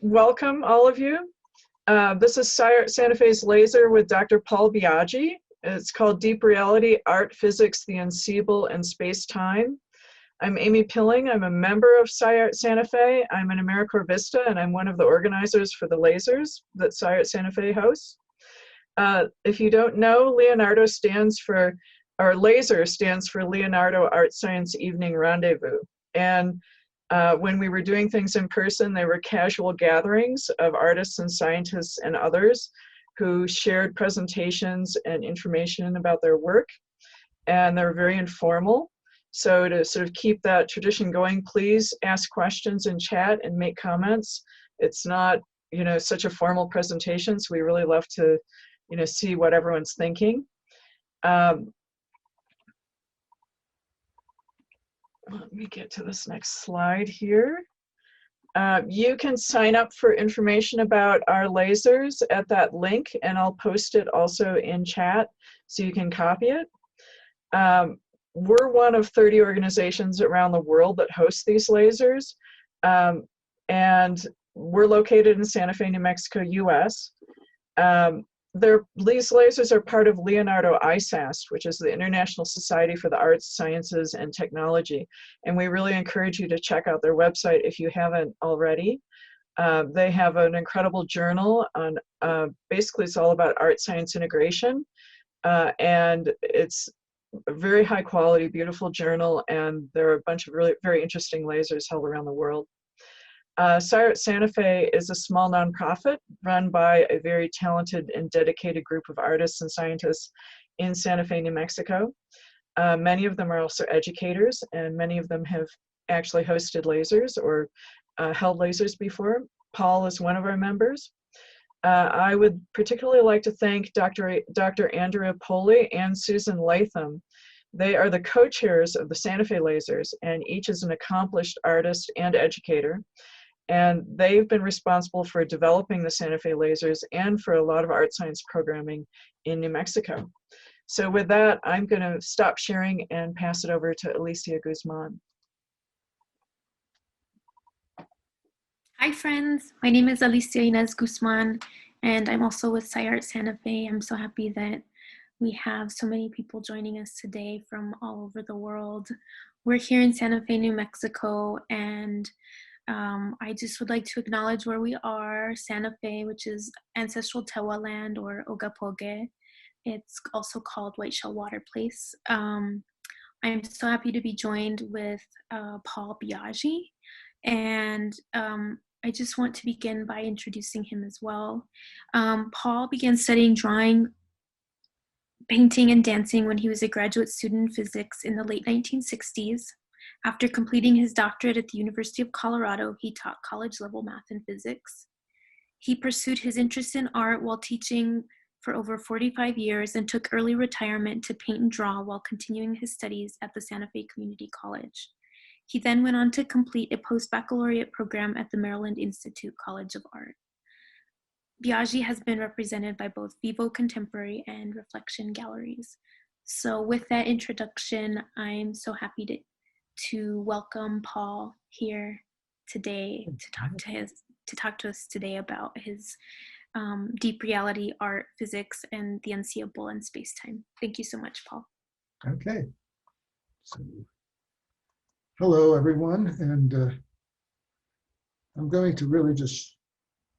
Welcome, all of you. This is Santa Fe's Laser with Dr. Paul Biagi. It's called Deep Reality, Art, Physics, the Unseeable, and Space-Time. I'm Amy Pilling. I'm a member of Santa Fe. I'm an AmeriCorps Vista, and I'm one of the organizers for the lasers that Santa Fe hosts. If you don't know, Leonardo stands for, or laser stands for Leonardo Art Science Evening Rendezvous. And when we were doing things in person, they were casual gatherings of artists and scientists and others who shared presentations and information about their work. And they're very informal. So to sort of keep that tradition going, please ask questions in chat and make comments. It's not, such a formal presentation, so we really love to, see what everyone's thinking. Let me get to this next slide here. You can sign up for information about our lasers at that link, and I'll post it also in chat so you can copy it. We're one of 30 organizations around the world that host these lasers, and we're located in Santa Fe, New Mexico, US. These lasers are part of Leonardo ISAST, which is the International Society for the Arts, Sciences, and Technology. And we really encourage you to check out their website if you haven't already. They have an incredible journal on, basically it's all about art science integration. And it's a very high quality, beautiful journal, and there are a bunch of really very interesting lasers held around the world. Santa Fe is a small nonprofit run by a very talented and dedicated group of artists and scientists in Santa Fe, New Mexico. Many of them are also educators, and many of them have actually hosted lasers or held lasers before. Paul is one of our members. I would particularly like to thank Dr. Andrea Poli and Susan Latham. They are the co-chairs of the Santa Fe Lasers, and each is an accomplished artist and educator. And they've been responsible for developing the Santa Fe lasers and for a lot of art science programming in New Mexico. So with that, I'm going to stop sharing and pass it over to Alicianez Guzman. Hi friends, my name is Alicianez Guzman, and I'm also with SciArt Santa Fe. I'm so happy that we have so many people joining us today from all over the world. We're here in Santa Fe, New Mexico, and I just would like to acknowledge where we are, Santa Fe, which is ancestral Tewa land or Ogapoge. It's also called White Shell Water Place. I'm so happy to be joined with Paul Biagi, and I just want to begin by introducing him as well. Paul began studying drawing, painting, and dancing when he was a graduate student in physics in the late 1960s. After completing his doctorate at the University of Colorado, he taught college-level math and physics. He pursued his interest in art while teaching for over 45 years and took early retirement to paint and draw while continuing his studies at the Santa Fe Community College. He then went on to complete a post-baccalaureate program at the Maryland Institute College of Art. Biaggi has been represented by both Vivo Contemporary and Reflection Galleries. So with that introduction, I'm so happy to welcome Paul here today to talk to us today about his deep reality, art, physics, and the unseeable and space-time. Thank you so much, Paul. Okay. So, hello, everyone, and I'm going to really just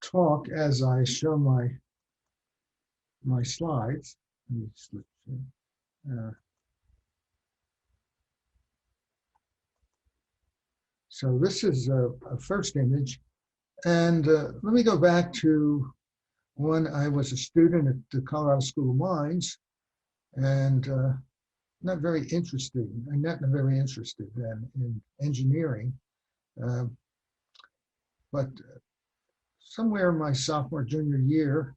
talk as I show my slides. Let me switch. So this is a first image, and let me go back to when I was a student at the Colorado School of Mines, and not very interested then in engineering, but somewhere in my sophomore, junior year,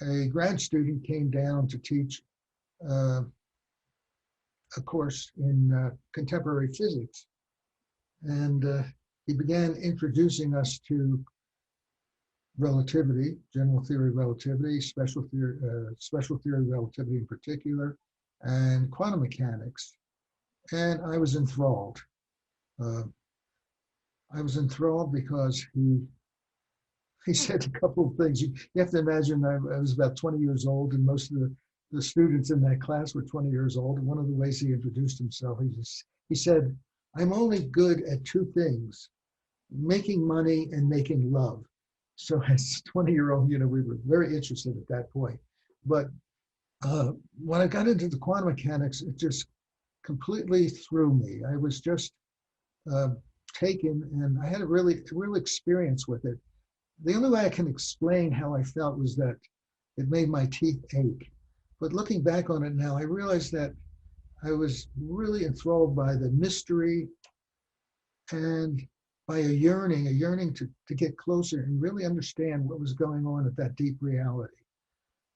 a grad student came down to teach a course in contemporary physics. And he began introducing us to relativity, general theory of relativity, special theory of relativity in particular, and quantum mechanics. And I was enthralled. I was enthralled because he he said a couple of things. You have to imagine I was about 20 years old, and most of the students in that class were 20 years old. And one of the ways he introduced himself, he said, "I'm only good at two things, making money and making love." So as a 20-year-old, we were very interested at that point. But when I got into the quantum mechanics, it just completely threw me. I was just taken, and I had a real experience with it. The only way I can explain how I felt was that it made my teeth ache. But looking back on it now, I realized that I was really enthralled by the mystery and by a yearning to get closer and really understand what was going on at that deep reality.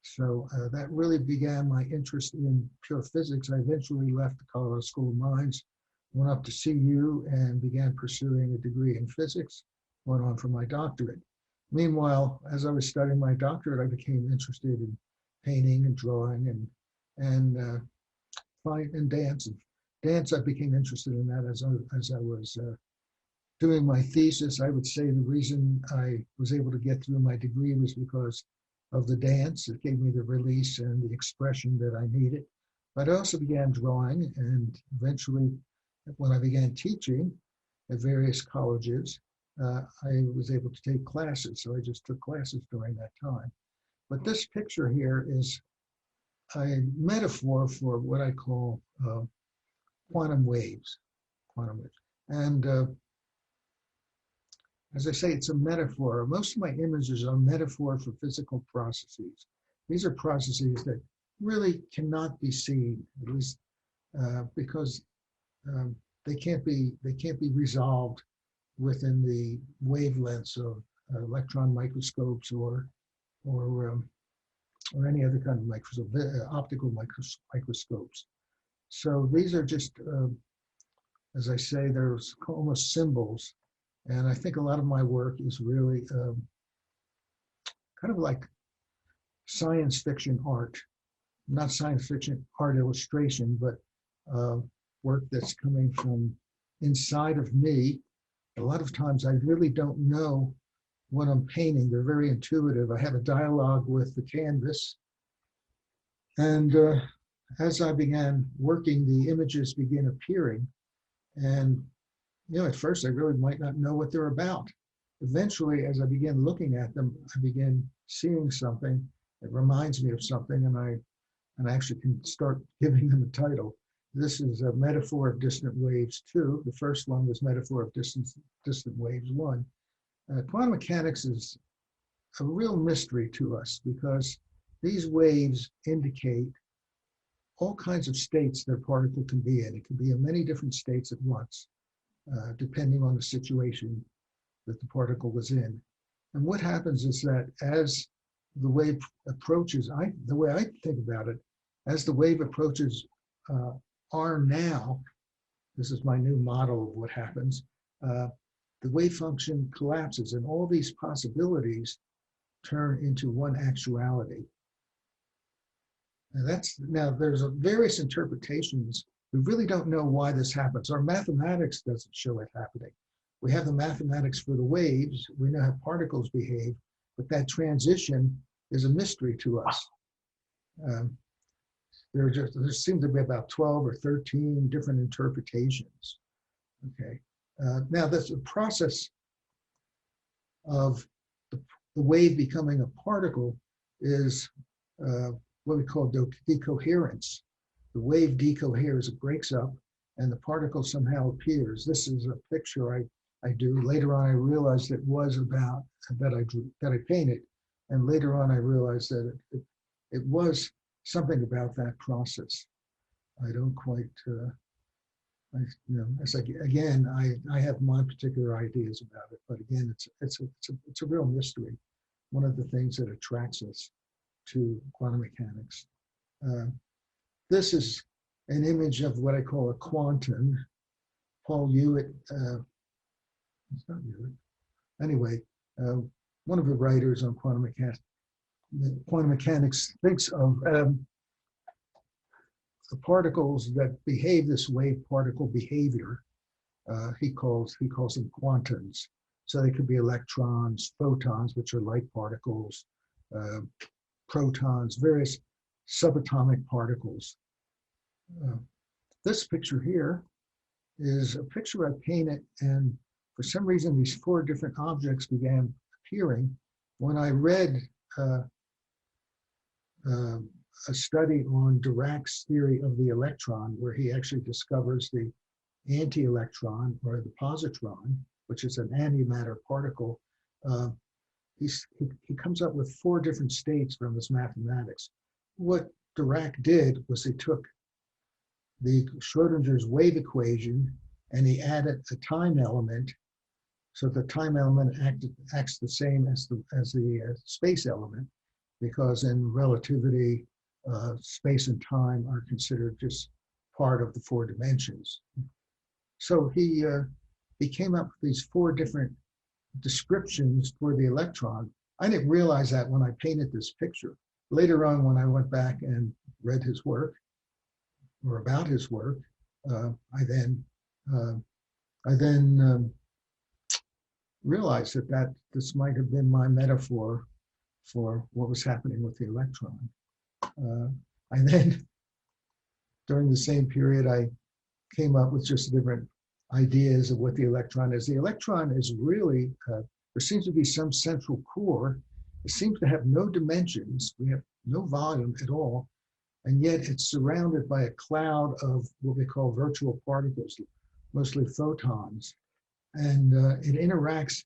So that really began my interest in pure physics. I eventually left the Colorado School of Mines, went up to CU and began pursuing a degree in physics, went on for my doctorate. Meanwhile, as I was studying my doctorate, I became interested in painting and drawing and dance. Dance, I became interested in that as I was doing my thesis. I would say the reason I was able to get through my degree was because of the dance. It gave me the release and the expression that I needed. But I also began drawing, and eventually, when I began teaching at various colleges, I was able to take classes. So I just took classes during that time. But this picture here is a metaphor for what I call quantum waves. And as I say, it's a metaphor. Most of my images are metaphor for physical processes. These are processes that really cannot be seen, at least because they can't be resolved within the wavelengths of electron microscopes or any other kind of microscope, optical microscopes. So these are just, as I say, they're almost symbols. And I think a lot of my work is really kind of like science fiction art, not science fiction art illustration, but work that's coming from inside of me. A lot of times I really don't know what I'm painting. They're very intuitive. I have a dialogue with the canvas. And as I began working, the images begin appearing. And at first I really might not know what they're about. Eventually, as I began looking at them, I began seeing something that reminds me of something, and I actually can start giving them a title. This is a metaphor of distant waves 2. The first one was metaphor of distant waves 1. Quantum mechanics is a real mystery to us because these waves indicate all kinds of states that a particle can be in. It can be in many different states at once, depending on the situation that the particle was in. And what happens is that as the wave approaches, the way I think about it, as the wave approaches R now, this is my new model of what happens, the wave function collapses and all these possibilities turn into one actuality. And now there's various interpretations. We really don't know why this happens. Our mathematics doesn't show it happening. We have the mathematics for the waves. We know how particles behave, but that transition is a mystery to us. There seem to be about 12 or 13 different interpretations. Okay. Now, this process of the wave becoming a particle is what we call decoherence. The wave decoheres, it breaks up, and the particle somehow appears. This is a picture I do. Later on, I realized it was about that I painted, and later on, I realized that it was something about that process. I don't quite. I have my particular ideas about it, but again, it's a real mystery. One of the things that attracts us to quantum mechanics. This is an image of what I call a quantum. Paul Hewitt, it's not Hewitt. Anyway, one of the writers on quantum mechanics thinks of the particles that behave this wave particle behavior. He calls them quantums. So they could be electrons, photons, which are light particles, protons, various subatomic particles. This picture here is a picture I painted, and for some reason these 4 different objects began appearing when I read a study on Dirac's theory of the electron, where he actually discovers the anti-electron or the positron, which is an antimatter particle. He comes up with 4 different states from his mathematics. What Dirac did was he took the Schrodinger's wave equation and he added a time element, so the time element acts the same as the space element, because in relativity, space and time are considered just part of the 4 dimensions. So he came up with these 4 different descriptions for the electron. I didn't realize that when I painted this picture. Later on, when I went back and read his work, or about his work, I then realized that this might have been my metaphor for what was happening with the electron. And then, during the same period, I came up with just different ideas of what the electron is. The electron is really, there seems to be some central core. It seems to have no dimensions. We have no volume at all. And yet it's surrounded by a cloud of what we call virtual particles, mostly photons. And it interacts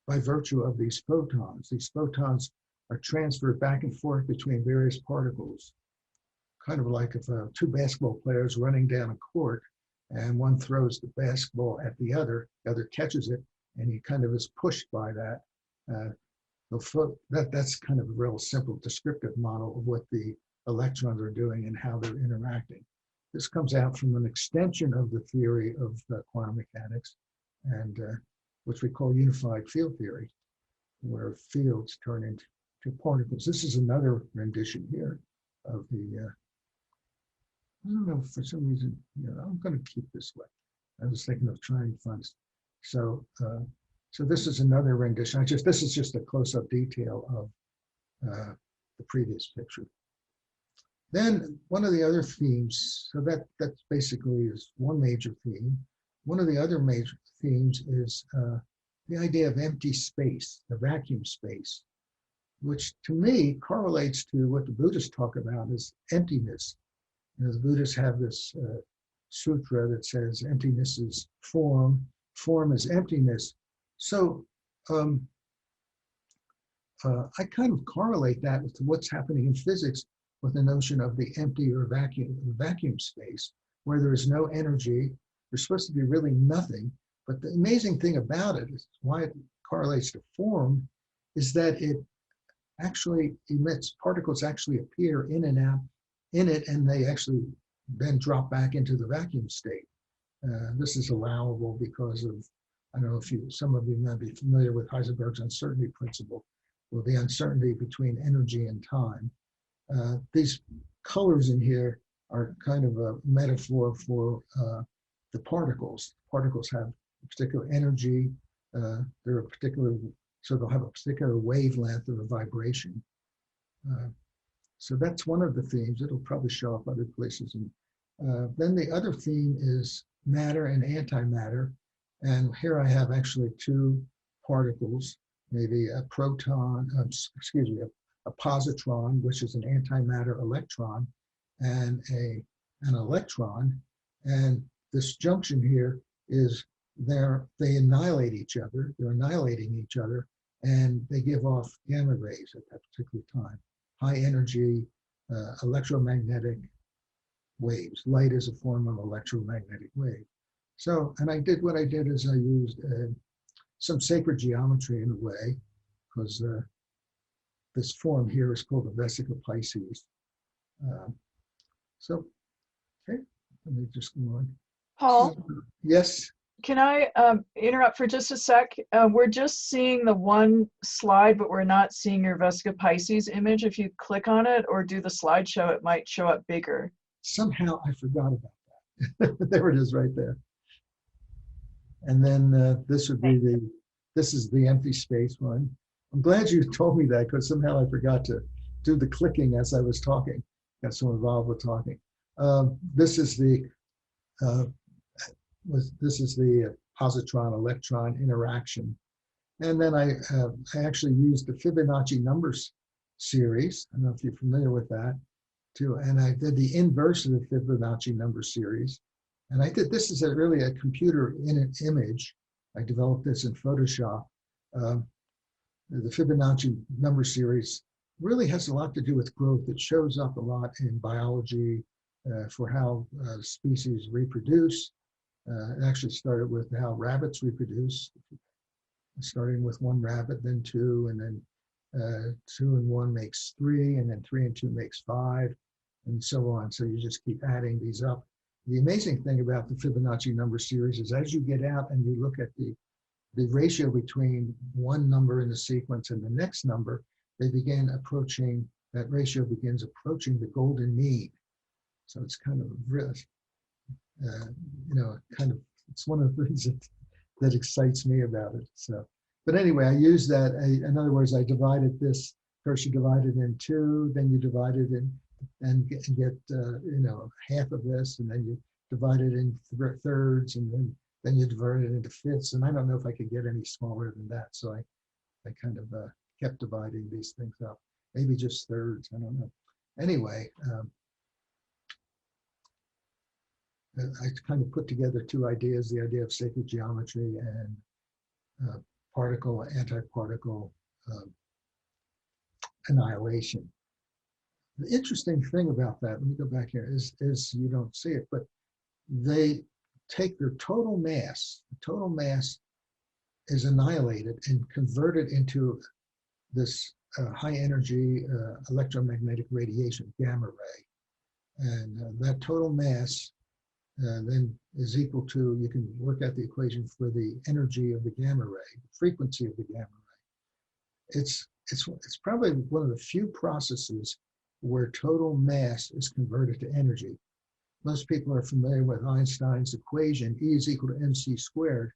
by virtue of these photons. These photons are transferred back and forth between various particles, kind of like if 2 basketball players running down a court and one throws the basketball at the other catches it, and he kind of is pushed by that. That's kind of a real simple descriptive model of what the electrons are doing and how they're interacting. This comes out from an extension of the theory of quantum mechanics, and which we call unified field theory, where fields turn into particles. This is another rendition here of the, I don't know, for some reason, I'm going to keep this way. I was thinking of trying to find, so this is another rendition. This is just a close-up detail of the previous picture. Then one of the other themes, so that basically is one major theme. One of the other major themes is the idea of empty space, the vacuum space, which to me correlates to what the Buddhists talk about as emptiness. The Buddhists have this sutra that says emptiness is form, form is emptiness. So I kind of correlate that with what's happening in physics with the notion of the empty or vacuum space, where there is no energy. There's supposed to be really nothing. But the amazing thing about it is why it correlates to form is that it actually emits, particles actually appear in and out in it, and they actually then drop back into the vacuum state. This is allowable because of, I don't know if some of you might be familiar with Heisenberg's uncertainty principle, or the uncertainty between energy and time. These colors in here are kind of a metaphor for the particles. Particles have a particular energy, they're a particular, so they'll have a particular wavelength or a vibration. So that's one of the themes. It'll probably show up other places. And then the other theme is matter and antimatter. And here I have actually 2 particles, maybe a proton, a positron, which is an antimatter electron, and an electron. And this junction here is they annihilate each other. They're annihilating each other, and they give off gamma rays at that particular time. High energy electromagnetic waves. Light is a form of electromagnetic wave. So, and what I did is I used some sacred geometry in a way, because this form here is called the vesica Pisces. So, okay, let me just go on. Paul? Yes? Can I interrupt for just a sec? We're just seeing the one slide, but we're not seeing your vesica Pisces image. If you click on it or do the slideshow, it might show up bigger. Somehow I forgot about that. There it is right there. And then this would be this is the empty space one. I'm glad you told me that, because somehow I forgot to do the clicking as I was talking. Got so involved with talking. This is the positron electron interaction. And then I actually used the Fibonacci numbers series. I don't know if you're familiar with that too. And I did the inverse of the Fibonacci number series. And I did, this is really a computer image. I developed this in Photoshop. The Fibonacci number series really has a lot to do with growth. It shows up a lot in biology for how species reproduce. It actually started with how rabbits reproduce, starting with one rabbit, then two, and then 2 and 1 makes 3, and then 3 and 2 makes 5, and so on. So you just keep adding these up. The amazing thing about the Fibonacci number series is as you get out and you look at the ratio between one number in the sequence and the next number, they begin approaching, that ratio begins approaching the golden mean. So it's kind of really, it's one of the things that excites me about it. So, but anyway, I use that. In other words, I divided this. First, you divide it in 2, then you divide it in and get half of this, and then you divide it in thirds, and then you divide it into fifths. And I don't know if I could get any smaller than that. So I kind of kept dividing these things up. Maybe just thirds. I don't know. Anyway. I kind of put together 2 ideas, the idea of sacred geometry and particle, antiparticle annihilation. The interesting thing about that, let me go back here, is you don't see it, but they take their total mass is annihilated and converted into this high energy electromagnetic radiation, gamma ray. And that total mass then is equal to, you can work out the equation for the energy of the gamma ray, the frequency of the gamma ray. It's probably one of the few processes where total mass is converted to energy. Most people are familiar with Einstein's equation, E is equal to mc squared.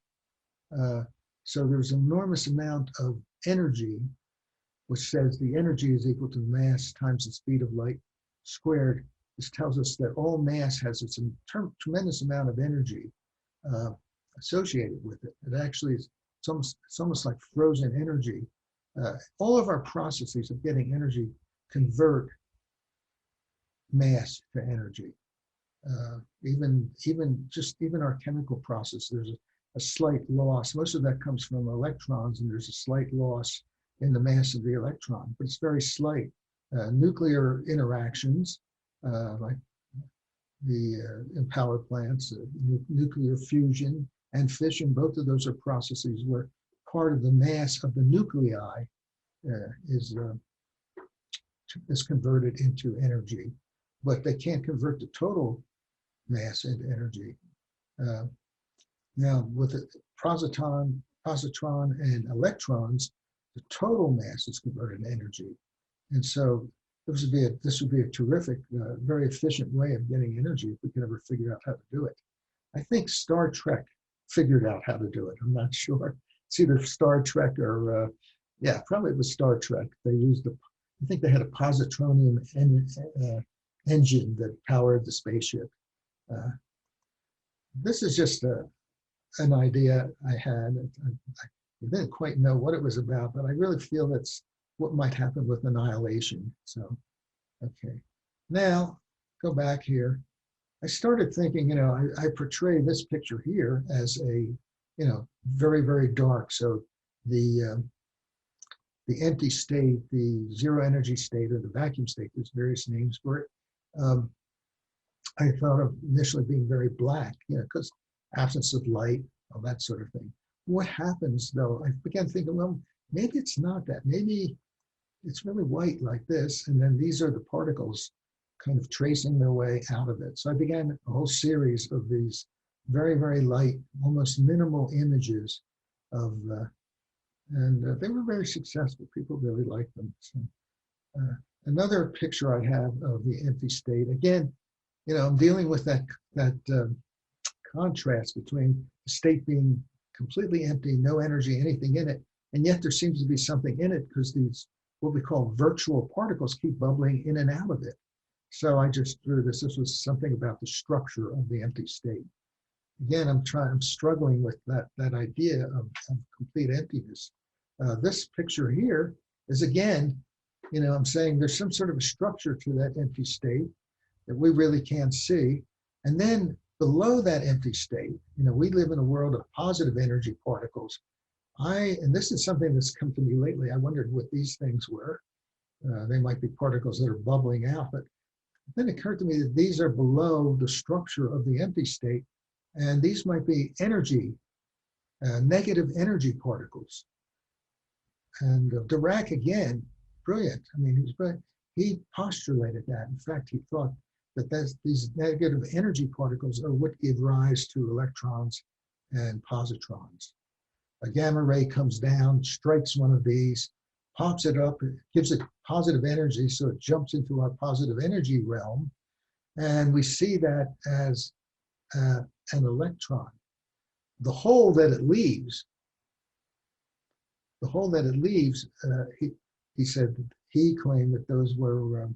So there's an enormous amount of energy, which says the energy is equal to the mass times the speed of light squared. This tells us that all mass has its tremendous amount of energy associated with it. It actually is, it's almost like frozen energy. All of our processes of getting energy convert mass to energy. Even our chemical process, there's a slight loss. Most of that comes from electrons, and there's a slight loss in the mass of the electron, but it's very slight. Nuclear interactions, like in power plants, nuclear fusion and fission, both of those are processes where part of the mass of the nuclei is converted into energy, but they can't convert the total mass into energy. Now, with the positron and electrons, the total mass is converted to energy, and so this would be a terrific, very efficient way of getting energy if we could ever figure out how to do it. I think Star Trek figured out how to do it. I'm not sure. It's either Star Trek or, yeah, probably it was Star Trek. They used I think they had a positronium engine that powered the spaceship. This is just an idea I had. I didn't quite know what it was about, but I really feel that's what might happen with annihilation. So, okay. Now, go back here. I started thinking, I portray this picture here as a, very, very dark. So the empty state, the zero energy state, or the vacuum state, there's various names for it. I thought of initially being very black, because absence of light, all that sort of thing. What happens though? I began thinking, well, maybe it's not that. Maybe it's really white like this, and then these are the particles kind of tracing their way out of it. So I began a whole series of these very, very light, almost minimal images of, and they were very successful. People really liked them. So, another picture I have of the empty state. Again, I'm dealing with that contrast between the state being completely empty, no energy, anything in it. And yet there seems to be something in it because these, what we call virtual particles, keep bubbling in and out of it. So I just drew this. This was something about the structure of the empty state. Again, I'm struggling with that idea of complete emptiness. This picture here is, again, I'm saying there's some sort of a structure to that empty state that we really can't see. And then below that empty state, we live in a world of positive energy particles. And this is something that's come to me lately. I wondered what these things were. They might be particles that are bubbling out, but then it occurred to me that these are below the structure of the empty state, and these might be energy, negative energy particles. And Dirac, again, brilliant. I mean, he was brilliant. He postulated that. In fact, he thought that these negative energy particles are what give rise to electrons and positrons. A gamma ray comes down, strikes one of these, pops it up, it gives it positive energy, so it jumps into our positive energy realm, and we see that as an electron. The hole that it leaves, he said, he claimed that those were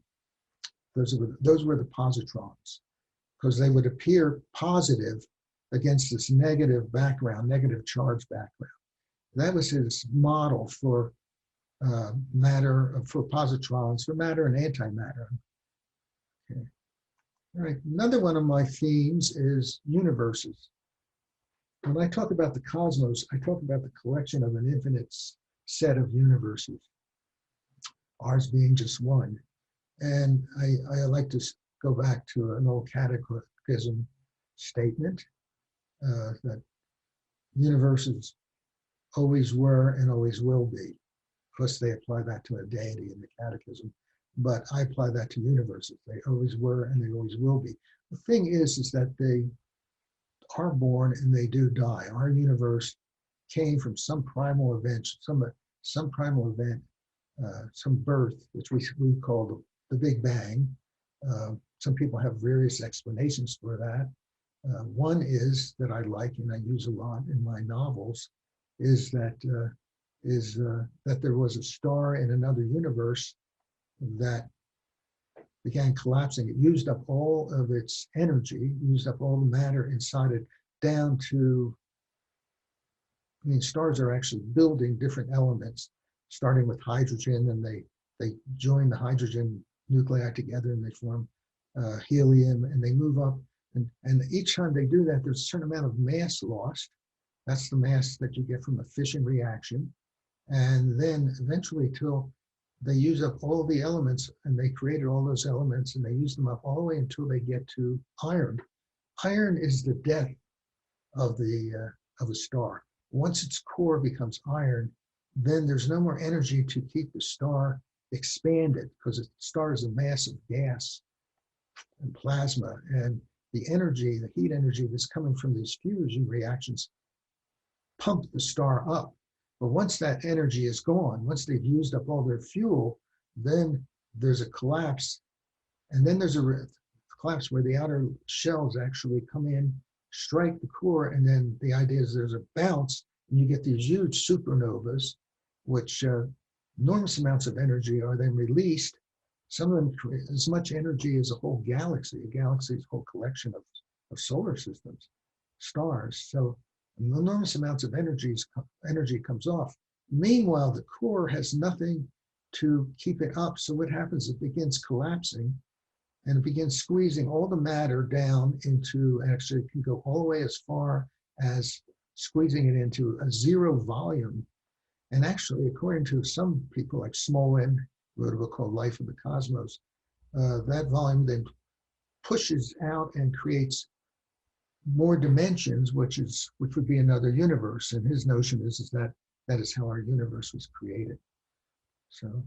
the positrons, because they would appear positive against this negative background, negative charge background. That was his model for matter, for positrons, for matter and antimatter. Okay. All right, another one of my themes is universes. When I talk about the cosmos, I talk about the collection of an infinite set of universes, ours being just one. And I like to go back to an old catechism statement that universes always were and always will be. Of course, they apply that to a deity in the catechism, but I apply that to universes. They always were and they always will be. The thing is that they are born and they do die. Our universe came from some primal event, some primal event, some birth, which we call the Big Bang. Some people have various explanations for that. One is that I like and I use a lot in my novels, is that there was a star in another universe that began collapsing. It used up all of its energy, used up all the matter inside it, down to, stars are actually building different elements, starting with hydrogen, and they join the hydrogen nuclei together and they form helium, and they move up. And each time they do that, there's a certain amount of mass lost. That's the mass that you get from a fission reaction. And then eventually, till they use up all the elements, and they created all those elements, and they use them up all the way until they get to iron. Iron is the death of a star. Once its core becomes iron, then there's no more energy to keep the star expanded, because the star is a mass of gas and plasma, and the energy, the heat energy that's coming from these fusion reactions pump the star up. But once that energy is gone, once they've used up all their fuel, then there's a collapse. And then there's a collapse where the outer shells actually come in, strike the core, and then the idea is there's a bounce, and you get these huge supernovas, which enormous amounts of energy are then released. Some of them create as much energy as a whole galaxy. A galaxy is a whole collection of solar systems, stars. So enormous amounts of energy comes off. Meanwhile, the core has nothing to keep it up. So what happens? It begins collapsing, and it begins squeezing all the matter down into, actually it can go all the way as far as squeezing it into a zero volume. And actually, according to some people like Smolin, wrote a book called Life of the Cosmos, that volume then pushes out and creates more dimensions, which would be another universe. And his notion is that that is how our universe was created. So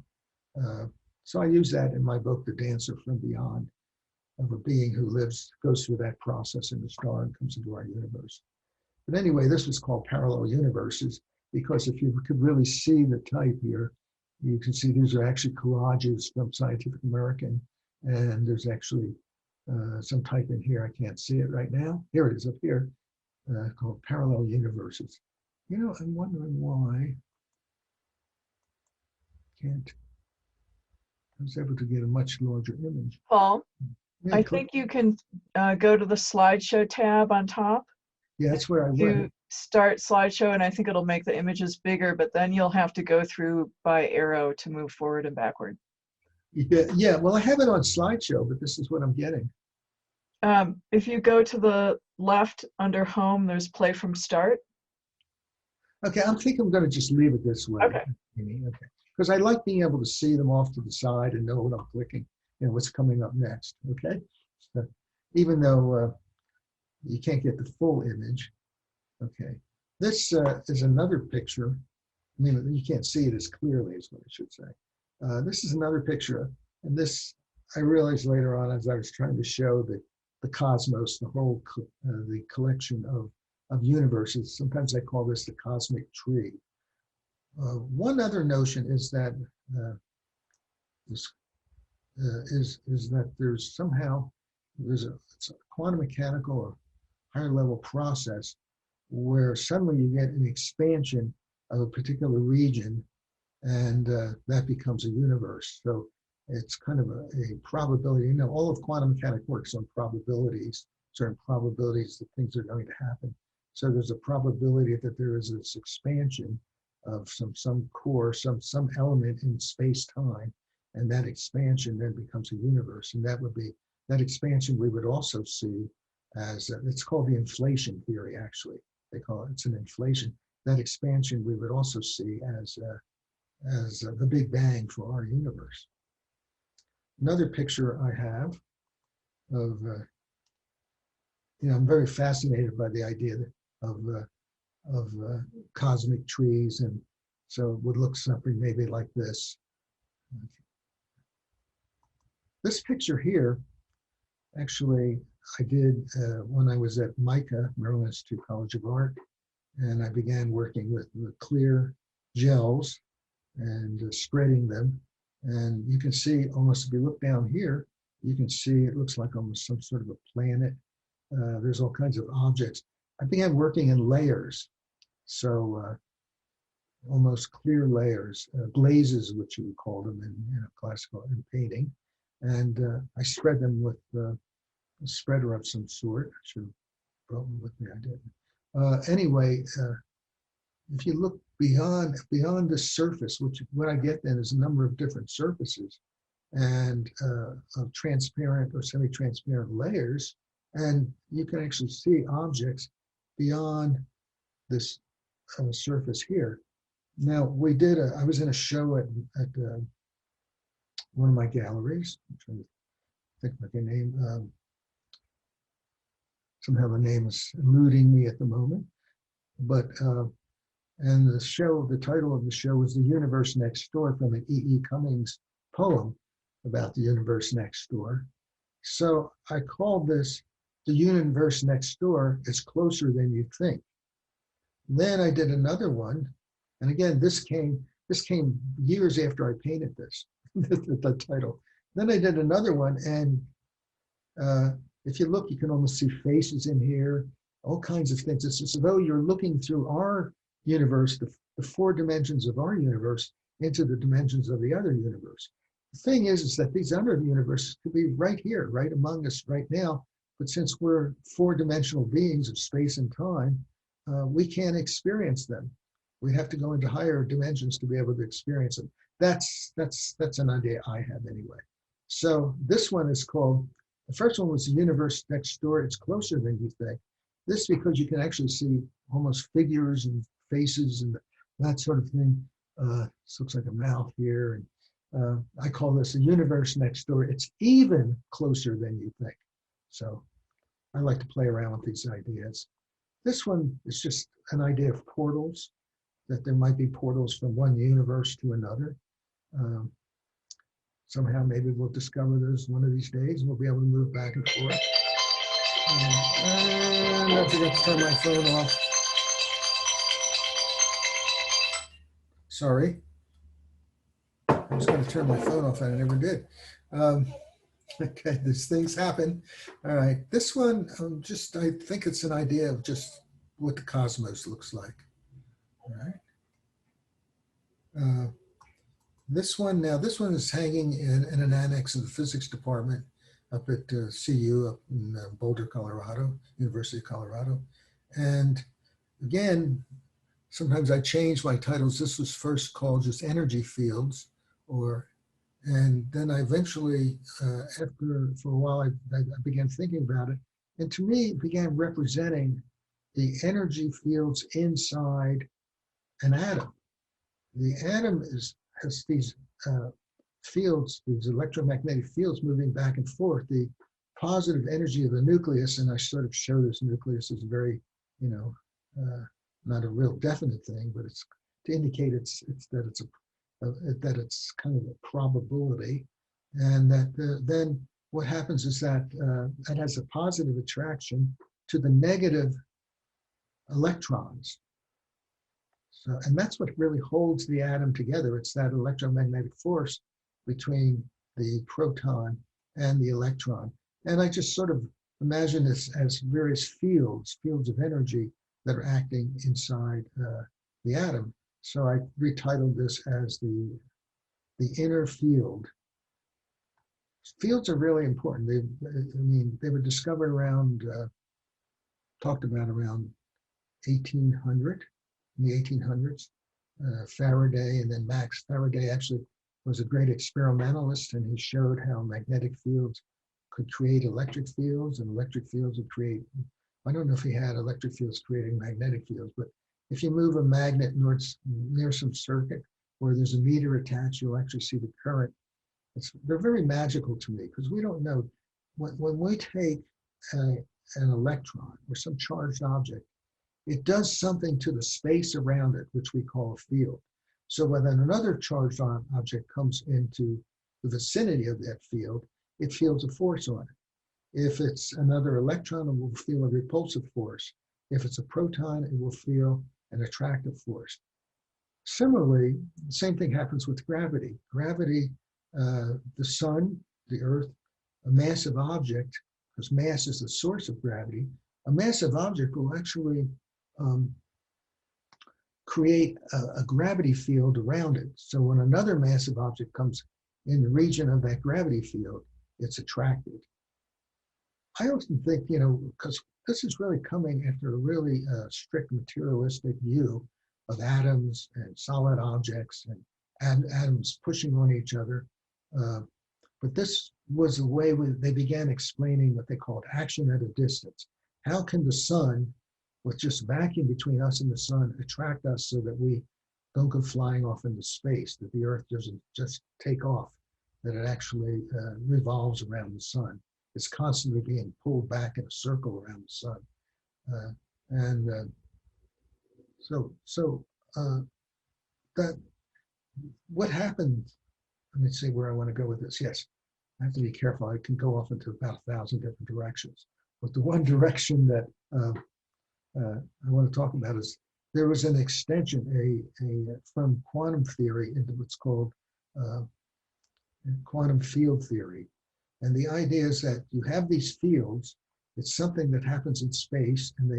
I use that in my book, The Dancer from Beyond, of a being who goes through that process in the star and comes into our universe. But anyway, this was called parallel universes, because if you could really see the type here, you can see these are actually collages from Scientific American, and there's actually some type in here. I can't see it right now. Here it is up here, called parallel universes. You know, I'm wondering why I was able to get a much larger image. Paul, Yeah, I think you can go to the slideshow tab on top. yeah, that's where I You went. start slideshow, and I think it'll make the images bigger, but then you'll have to go through by arrow to move forward and backward. Yeah, well, I have it on slideshow, but this is what I'm getting. If you go to the left under home, there's play from start. Okay, I think I'm going to just leave it this way. Okay. Okay. Because I like being able to see them off to the side and know what I'm clicking, you know, what's coming up next. Okay. So, even though you can't get the full image. Okay. This is another picture. I mean, you can't see it as clearly is what I should say. This is another picture. And this, I realized later on as I was trying to show the cosmos, the whole, the collection of universes. Sometimes I call this the cosmic tree. One other notion is that is that there's somehow it's a quantum mechanical or higher level process where suddenly you get an expansion of a particular region, and that becomes a universe. So it's kind of a probability. You know, all of quantum mechanics works on probabilities, certain probabilities that things are going to happen. So there's a probability that there is this expansion of some core, some element in space-time, and that expansion then becomes a universe. And that expansion we would also see as, it's called the inflation theory, actually. They call it, it's an inflation. That expansion we would also see as the Big Bang for our universe. Another picture I have of, you know, I'm very fascinated by the idea of cosmic trees, and so it would look something maybe like this. This picture here, actually, I did when I was at MICA, Maryland Institute College of Art, and I began working with the clear gels and spreading them. And you can see almost, if you look down here, you can see it looks like almost some sort of a planet. There's all kinds of objects. I began working in layers. So almost clear layers, glazes, which you would call them in classical in painting. And I spread them with a spreader of some sort. I should have brought them with me, I didn't. Anyway, if you look beyond the surface, which what I get then is a number of different surfaces and of transparent or semi-transparent layers, and you can actually see objects beyond this surface here. Now we did I was in a show at one of my galleries. I'm trying to think of the name. Somehow the name is eluding me at the moment. But and the title of the show was The Universe Next Door, from an E.E. Cummings poem about the universe next door. So I called this The Universe Next Door is Closer Than You Think. Then I did another one, and again, this came years after I painted this, the title. Then I did another one, and if you look, you can almost see faces in here, all kinds of things. It's as though you're looking through our universe, the 4 dimensions of our universe, into the dimensions of the other universe. The thing is that these other universes could be right here, right among us right now, but since we're 4-dimensional beings of space and time, we can't experience them. We have to go into higher dimensions to be able to experience them. That's an idea I have anyway. So this one is called, the first one was The Universe Next Door. It's closer than you think. This because you can actually see almost figures and faces and that sort of thing. This looks like a mouth here. And I call this The Universe Next Door. It's even closer than you think. So I like to play around with these ideas. This one is just an idea of portals, that there might be portals from one universe to another. Somehow maybe we'll discover this one of these days and we'll be able to move back and forth. And I forgot to turn my phone off. Sorry. I was going to turn my phone off and I never did. Okay, these things happen. All right, this one, I think it's an idea of just what the cosmos looks like. All right. This one is hanging in an annex of the physics department up at CU up in Boulder, Colorado, University of Colorado. And again, sometimes I change my titles. This was first called just energy fields, and then I eventually, for a while, I began thinking about it. And to me, it began representing the energy fields inside an atom. The atom has these fields, these electromagnetic fields moving back and forth. The positive energy of the nucleus, and I sort of show this nucleus as very, not a real definite thing, but it's to indicate that it's kind of a probability, and that then what happens is that it has a positive attraction to the negative electrons. So, and that's what really holds the atom together. It's that electromagnetic force between the proton and the electron. And I just sort of imagine this as various fields of energy that are acting inside the atom. So I retitled this as the inner field. Fields are really important. They were discovered around, talked about around 1800, in the 1800s. Faraday, and then Max Faraday actually was a great experimentalist, and he showed how magnetic fields could create electric fields, and electric fields would create, I don't know if he had electric fields creating magnetic fields, but if you move a magnet near some circuit where there's a meter attached, you'll actually see the current. They're very magical to me, because we don't know, when we take an electron or some charged object, it does something to the space around it, which we call a field. So when another charged object comes into the vicinity of that field, it feels a force on it. If it's another electron, it will feel a repulsive force. If it's a proton, it will feel an attractive force. Similarly, the same thing happens with gravity. Gravity, the sun, the earth, a massive object, because mass is the source of gravity, a massive object will actually create a gravity field around it. So when another massive object comes in the region of that gravity field, it's attracted. I often think, because this is really coming after a really strict materialistic view of atoms and solid objects and atoms pushing on each other. But this was the way they began explaining what they called action at a distance. How can the sun, with just vacuum between us and the sun, attract us so that we don't go flying off into space, that the earth doesn't just take off, that it actually revolves around the sun. It's constantly being pulled back in a circle around the sun. So that what happened, let me see where I want to go with this. Yes, I have to be careful. I can go off into about 1,000 different directions. But the one direction that I want to talk about is there was an extension from quantum theory into what's called quantum field theory. And the idea is that you have these fields. It's something that happens in space, and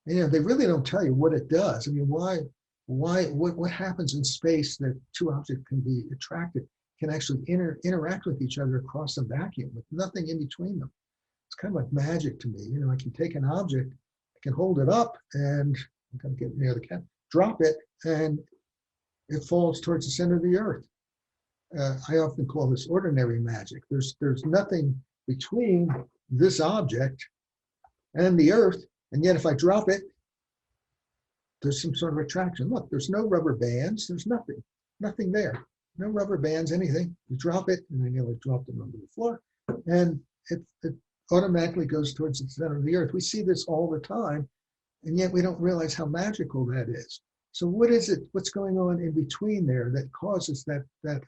they really don't tell you what it does. I mean, what happens in space that two objects can be attracted, can actually interact with each other across a vacuum with nothing in between them. It's kind of like magic to me. I can take an object, I can hold it up, and I'm going to get near the cat, drop it, and it falls towards the center of the earth. I often call this ordinary magic. There's nothing between this object and the earth, and yet if I drop it, there's some sort of attraction. Look, there's no rubber bands, there's nothing there. No rubber bands, anything. You drop it, and I nearly dropped it onto the floor, and it automatically goes towards the center of the earth. We see this all the time, and yet we don't realize how magical that is. So what is it, what's going on in between there that causes that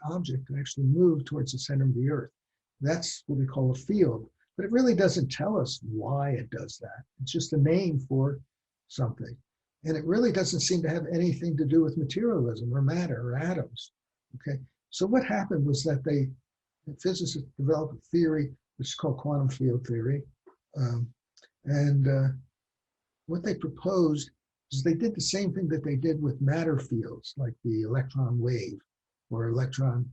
object to actually move towards the center of the earth? That's what we call a field, but it really doesn't tell us why it does that. It's just a name for something. And it really doesn't seem to have anything to do with materialism or matter or atoms, okay? So what happened was that the physicists developed a theory which is called quantum field theory. What they proposed is they did the same thing that they did with matter fields, like the electron wave, where electron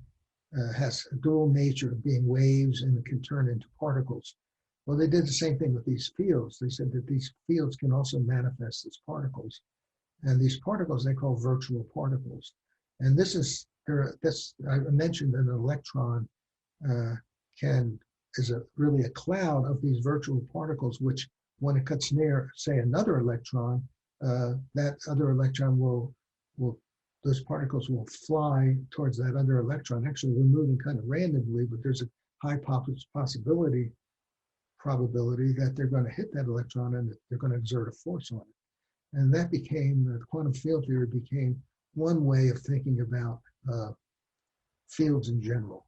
has a dual nature of being waves and it can turn into particles. Well, they did the same thing with these fields. They said that these fields can also manifest as particles. And these particles they call virtual particles. And this is, I mentioned that an electron is really a cloud of these virtual particles, which when it cuts near, say, another electron, that other electron those particles will fly towards that other electron. Actually, we're moving kind of randomly, but there's a high probability that they're going to hit that electron and that they're going to exert a force on it. And that became, the quantum field theory became one way of thinking about fields in general.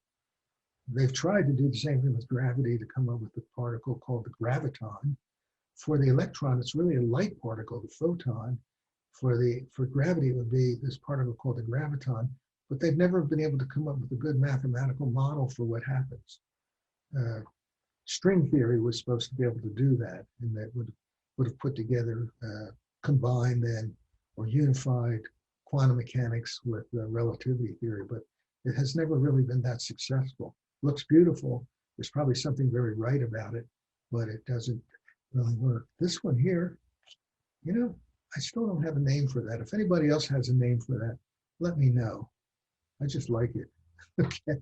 They've tried to do the same thing with gravity to come up with a particle called the graviton. For the electron, it's really a light particle, the photon. For gravity, it would be this particle called the graviton, but they've never been able to come up with a good mathematical model for what happens. String theory was supposed to be able to do that, and that would have put together, combined then, or unified quantum mechanics with relativity theory, but it has never really been that successful. Looks beautiful. There's probably something very right about it, but it doesn't really work. This one here, I still don't have a name for that. If anybody else has a name for that, let me know. I just like it. Okay.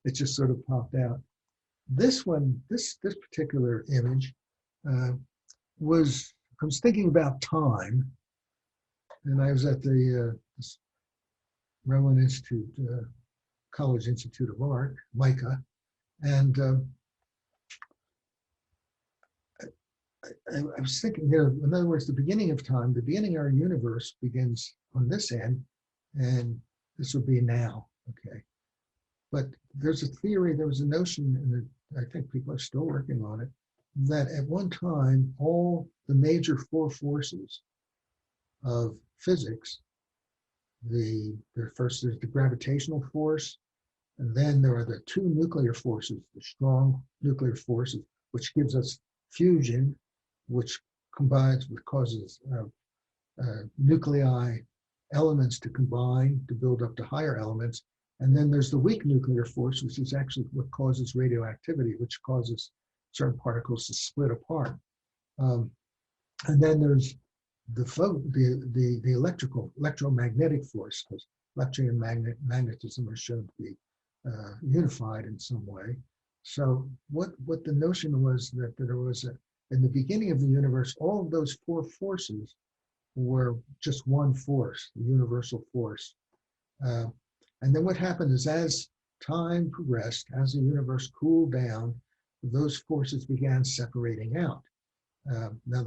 It just sort of popped out. This one, this particular image I was thinking about time, and I was at the Rowan Institute, College Institute of Art, MICA, and I was thinking there, in other words, the beginning of time, the beginning of our universe begins on this end, and this would be now, okay? But there's a theory, there was a notion, and I think people are still working on it, that at one time, all the major four forces of physics, first there's the gravitational force, and then there are the two nuclear forces, the strong nuclear forces, which gives us fusion, which causes nuclei elements to combine to build up to higher elements. And then there's the weak nuclear force, which is actually what causes radioactivity, which causes certain particles to split apart. And then there's the electromagnetic force, because electricity and magnetism are shown to be unified in some way. So what the notion was that there was in the beginning of the universe, all of those four forces were just one force, the universal force. And then what happened is as time progressed, as the universe cooled down, those forces began separating out. Now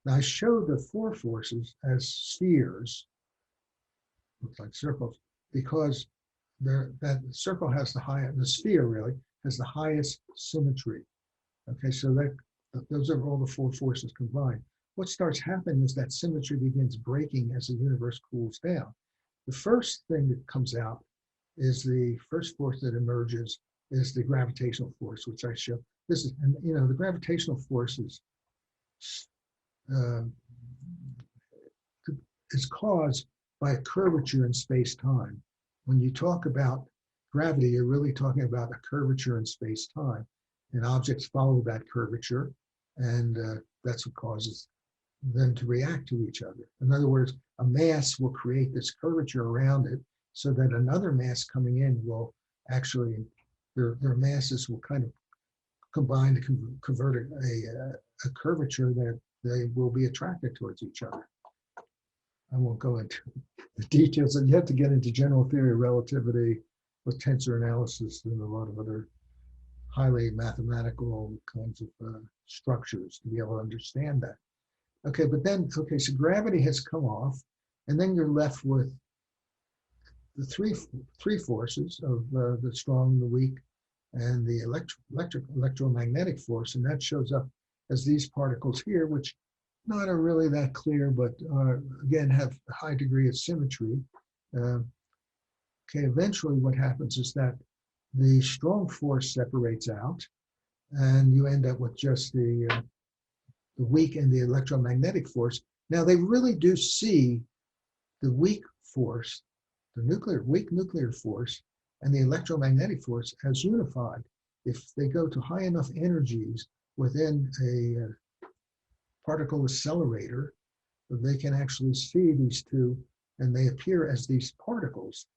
I show the four forces as spheres, looks like circles, because that circle has the sphere really has the highest symmetry. Okay, so those are all the four forces combined. What starts happening is that symmetry begins breaking as the universe cools down. The first thing that comes out is the first force that emerges is the gravitational force, which I show. This is, and the gravitational force is caused by a curvature in space-time. When you talk about gravity, you're really talking about a curvature in space-time, and objects follow that curvature, and that's what causes them to react to each other. In other words, a mass will create this curvature around it so that another mass coming in will actually, their masses will kind of combine to convert a curvature that they will be attracted towards each other. I won't go into the details, and you have to get into general theory of relativity with tensor analysis and a lot of other highly mathematical kinds of structures to be able to understand that. Okay, but then, so gravity has come off, and then you're left with the three forces of the strong, the weak, and the electromagnetic force, and that shows up as these particles here, which not are really that clear, but again have a high degree of symmetry. Okay, eventually what happens is that the strong force separates out, and you end up with just the weak and the electromagnetic force, Now they really do see the weak force, weak nuclear force, and the electromagnetic force as unified. If they go to high enough energies within a particle accelerator, they can actually see these two, and they appear as these particles.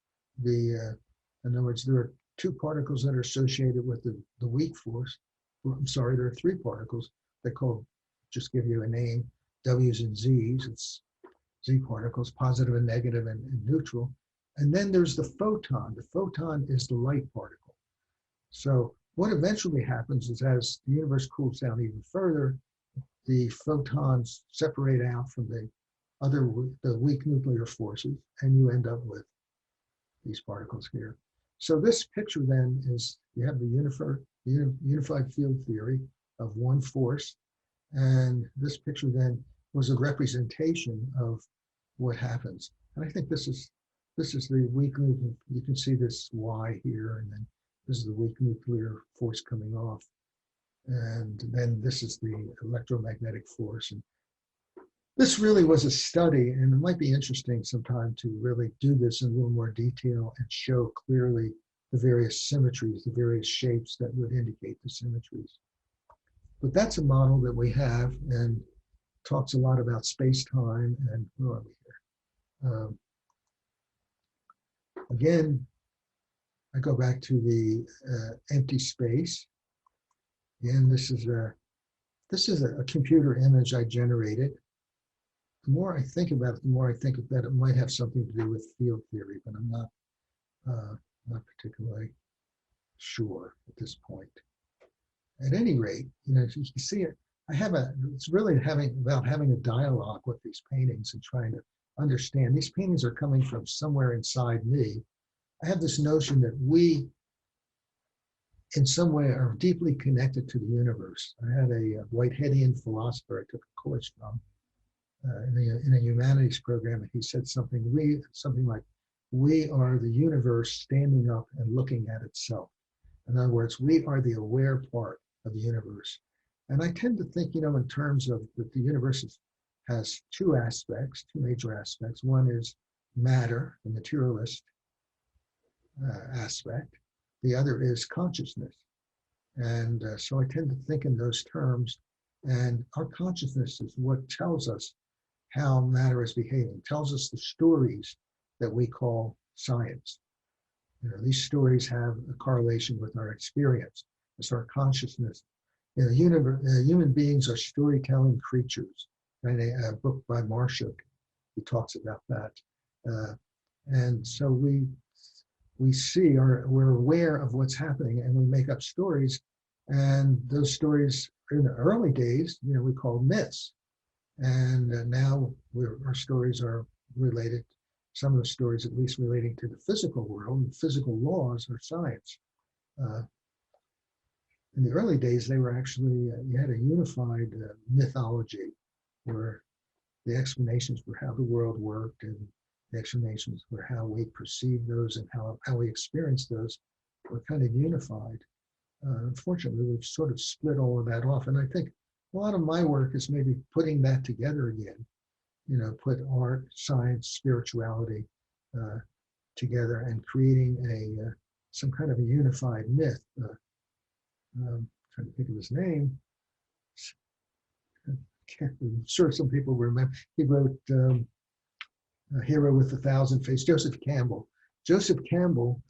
In other words, there are two particles that are associated with the weak force. I'm sorry, there are three particles. They call, just give you a name, W's and Z's. It's Z particles, positive and negative and neutral. And then there's the photon. The photon is the light particle. So what eventually happens is, as the universe cools down even further, the photons separate out from the weak nuclear forces, and you end up with these particles here. So this picture then is, you have the unified field theory of one force, and this picture then was a representation of what happens. And I think this is the weak nuclear. You can see this Y here, and then this is the weak nuclear force coming off. And then this is the electromagnetic force. And this really was a study, and it might be interesting sometime to really do this in a little more detail and show clearly the various symmetries, the various shapes that would indicate the symmetries. But that's a model that we have, and talks a lot about space-time. And where are we here? Again, I go back to the empty space. Again, this is a computer image I generated. The more I think about it, the more I think that it might have something to do with field theory, but I'm not particularly sure at this point. At any rate, you can see it. It's really about having a dialogue with these paintings and trying to understand. These paintings are coming from somewhere inside me. I have this notion that we, in some way, are deeply connected to the universe. I had a Whiteheadian philosopher I took a course from in a humanities program, and he said something like, we are the universe standing up and looking at itself. In other words, we are the aware part of the universe. And I tend to think, in terms of that the universe has two major aspects. One is matter, the materialist aspect. The other is consciousness. And so I tend to think in those terms. And our consciousness is what tells us how matter is behaving, tells us the stories that we call science. These stories have a correlation with our experience. It's our consciousness. Human beings are storytelling creatures. And a book by Marshak, he talks about that. And so we see, we're aware of what's happening, and we make up stories. And those stories, in the early days, we called myths. And now our stories are related, some of the stories at least relating to the physical world, and physical laws are science. In the early days, they were actually, you had a unified mythology where the explanations for how the world worked and the explanations for how we perceive those and how we experience those were kind of unified. Unfortunately, we've sort of split all of that off. And I think a lot of my work is maybe putting that together again, put art, science, spirituality together and creating some kind of a unified myth. I'm trying to think of his name. I'm sure some people remember. He wrote Hero with a Thousand Faces, Joseph Campbell. Joseph Campbell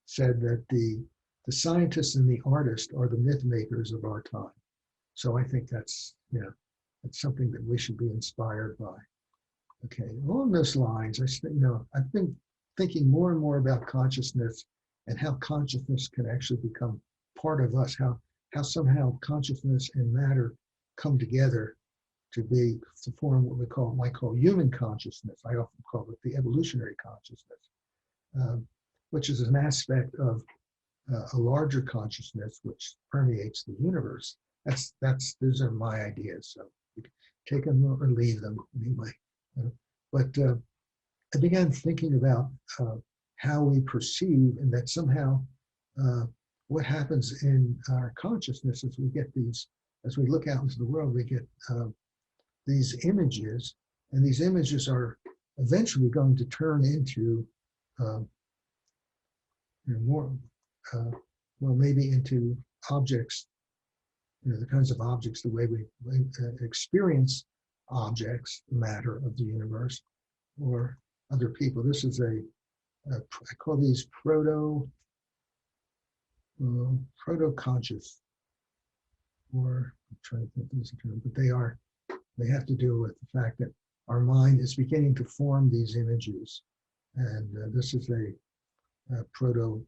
said that the scientists and the artists are the myth makers of our time. So I think that's something that we should be inspired by. Okay, along those lines, I've been thinking more and more about consciousness and how consciousness can actually become part of us, how somehow consciousness and matter come together to form what we might call human consciousness. I often call it the evolutionary consciousness, which is an aspect of a larger consciousness which permeates the universe. Those are my ideas. So you can take them or leave them anyway. But I began thinking about how we perceive, and that somehow what happens in our consciousness as we look out into the world, we get these images, and these images are eventually going to turn into more, well, maybe into objects, the kinds of objects, the way we experience objects, matter of the universe, or other people. This is I call these proto-conscious, or I'm trying to think of this term, but they have to do with the fact that our mind is beginning to form these images. And this is a proto-woman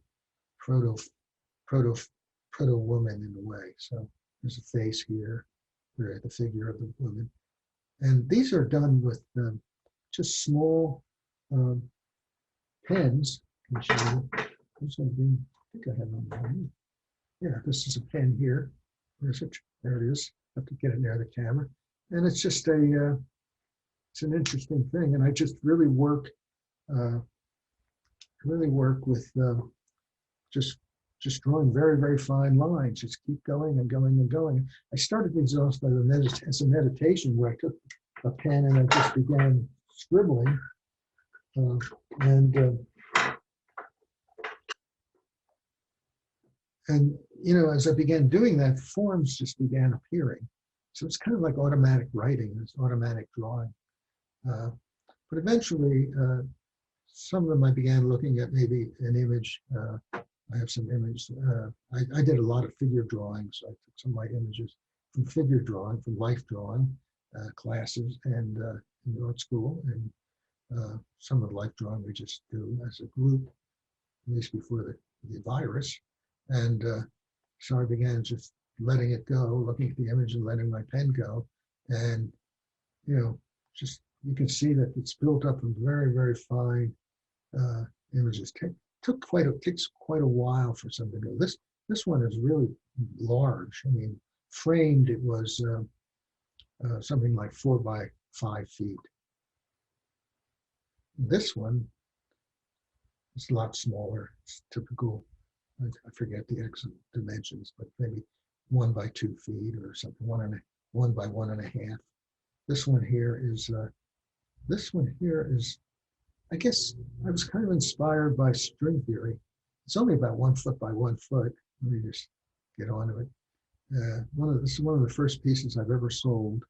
in a way. So there's a face here, the figure of the woman. And these are done with just small pens. Can show you. This one being, I think I have one there. Yeah, this is a pen here. Where's it? There it is. I have to get it near the camera. And it's just it's an interesting thing. And I just really work with just drawing very, very fine lines. Just keep going and going and going. I started these off as a meditation where I took a pen and I just began scribbling. And as I began doing that, forms just began appearing. So it's kind of like automatic writing, it's automatic drawing. But eventually, some of them I began looking at maybe an image. I have some images. I did a lot of figure drawing, so I took some of my images from figure drawing, from life drawing classes, and in art school, and some of the life drawing we just do as a group, at least before the virus. And so I began just letting it go, looking at the image and letting my pen go. And, just you can see that it's built up in very, very fine images. Takes quite a while for something to go. This one is really large. I mean, framed, it was something like 4 by 5 feet. This one is a lot smaller. It's typical. I forget the exact dimensions, but maybe 1 by 2 feet or something. 1 by 1.5. This one here is. I guess I was kind of inspired by string theory. It's only about 1 foot by 1 foot. Let me just get on to it. This is one of the first pieces I've ever sold.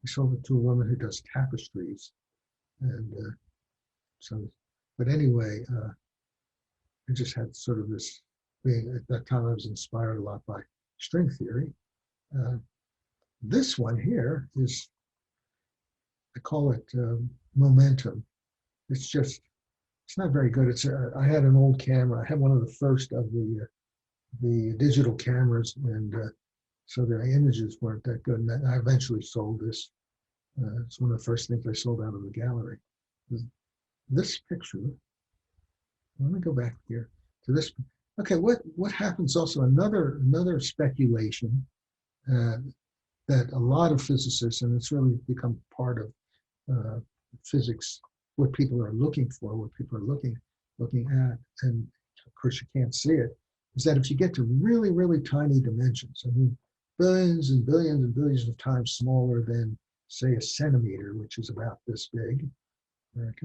I sold it to a woman who does tapestries, and but anyway, I just had sort of this being at that time I was inspired a lot by string theory. This one here is, I call it momentum. It's not very good. I had an old camera. I had one of the first of the digital cameras, and so the images weren't that good. And I eventually sold this. It's one of the first things I sold out of the gallery. This picture. Let me go back here to this. Okay, what happens also? Another speculation that a lot of physicists, and it's really become part of physics, what people are looking for, what people are looking at, and of course you can't see it, is that if you get to really, really tiny dimensions, I mean, billions and billions and billions of times smaller than, say, a centimeter, which is about this big, if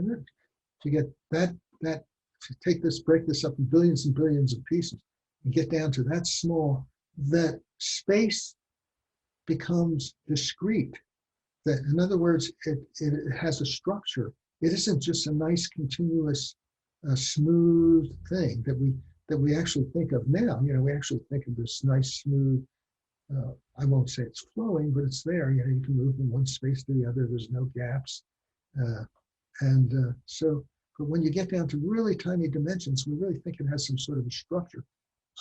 you get that, if you take this, break this up in billions and billions of pieces, and get down to that small, that space becomes discrete. That, in other words, it has a structure. It isn't just a nice, continuous, smooth thing that we actually think of now. We actually think of this nice, smooth. I won't say it's flowing, but it's there. You can move from one space to the other. There's no gaps, But when you get down to really tiny dimensions, we really think it has some sort of a structure.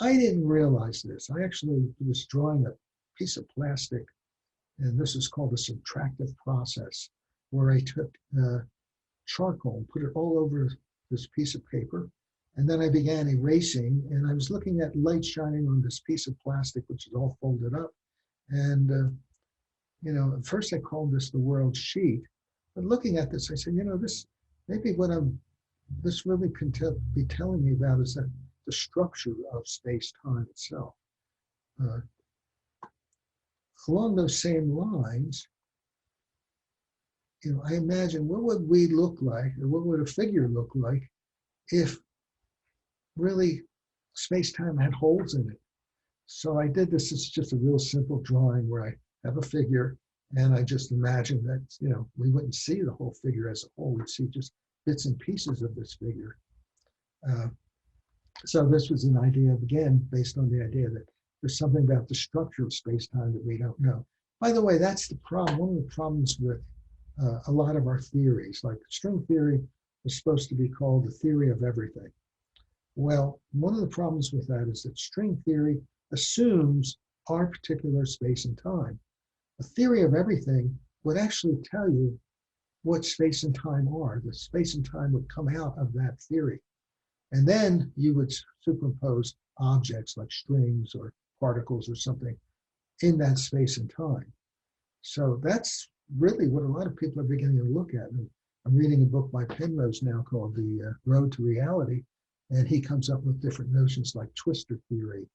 I didn't realize this. I actually was drawing a piece of plastic, and this is called a subtractive process, where I took charcoal, put it all over this piece of paper, and then I began erasing, and I was looking at light shining on this piece of plastic, which is all folded up. And, at first I called this the world sheet, but looking at this, I said, this, maybe what this really can be telling me about is that the structure of space-time itself. Along those same lines, I imagine what would we look like, or what would a figure look like if really space-time had holes in it. So I did this. It's just a real simple drawing where I have a figure, and I just imagine that, we wouldn't see the whole figure as a whole. We'd see just bits and pieces of this figure. So this was an idea, again, based on the idea that there's something about the structure of space-time that we don't know. By the way, that's the problem. One of the problems with a lot of our theories, like string theory is supposed to be called the theory of everything. Well, one of the problems with that is that string theory assumes our particular space and time. A theory of everything would actually tell you what space and time are. The space and time would come out of that theory. And then you would superimpose objects like strings or particles or something in that space and time. So that's really what a lot of people are beginning to look at. And I'm reading a book by Penrose now called The Road to Reality, and he comes up with different notions like twistor theory.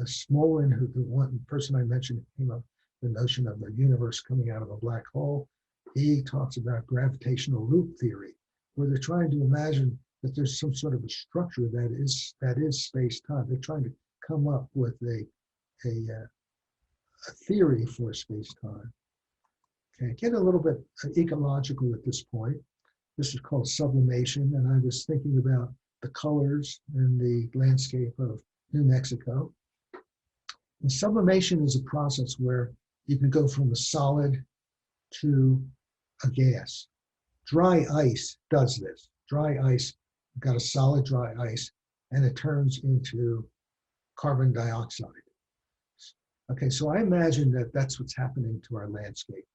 Smolin, who the one person I mentioned, came up with the notion of the universe coming out of a black hole. He talks about gravitational loop theory, where they're trying to imagine that there's some sort of a structure that is space-time. They're trying to come up with a theory for space-time. Okay, get a little bit ecological at this point. This is called sublimation, and I was thinking about the colors in the landscape of New Mexico. And sublimation is a process where you can go from a solid to a gas. Dry ice does this. Dry ice, you've got a solid dry ice, and it turns into carbon dioxide. Okay, so I imagine that that's what's happening to our landscape,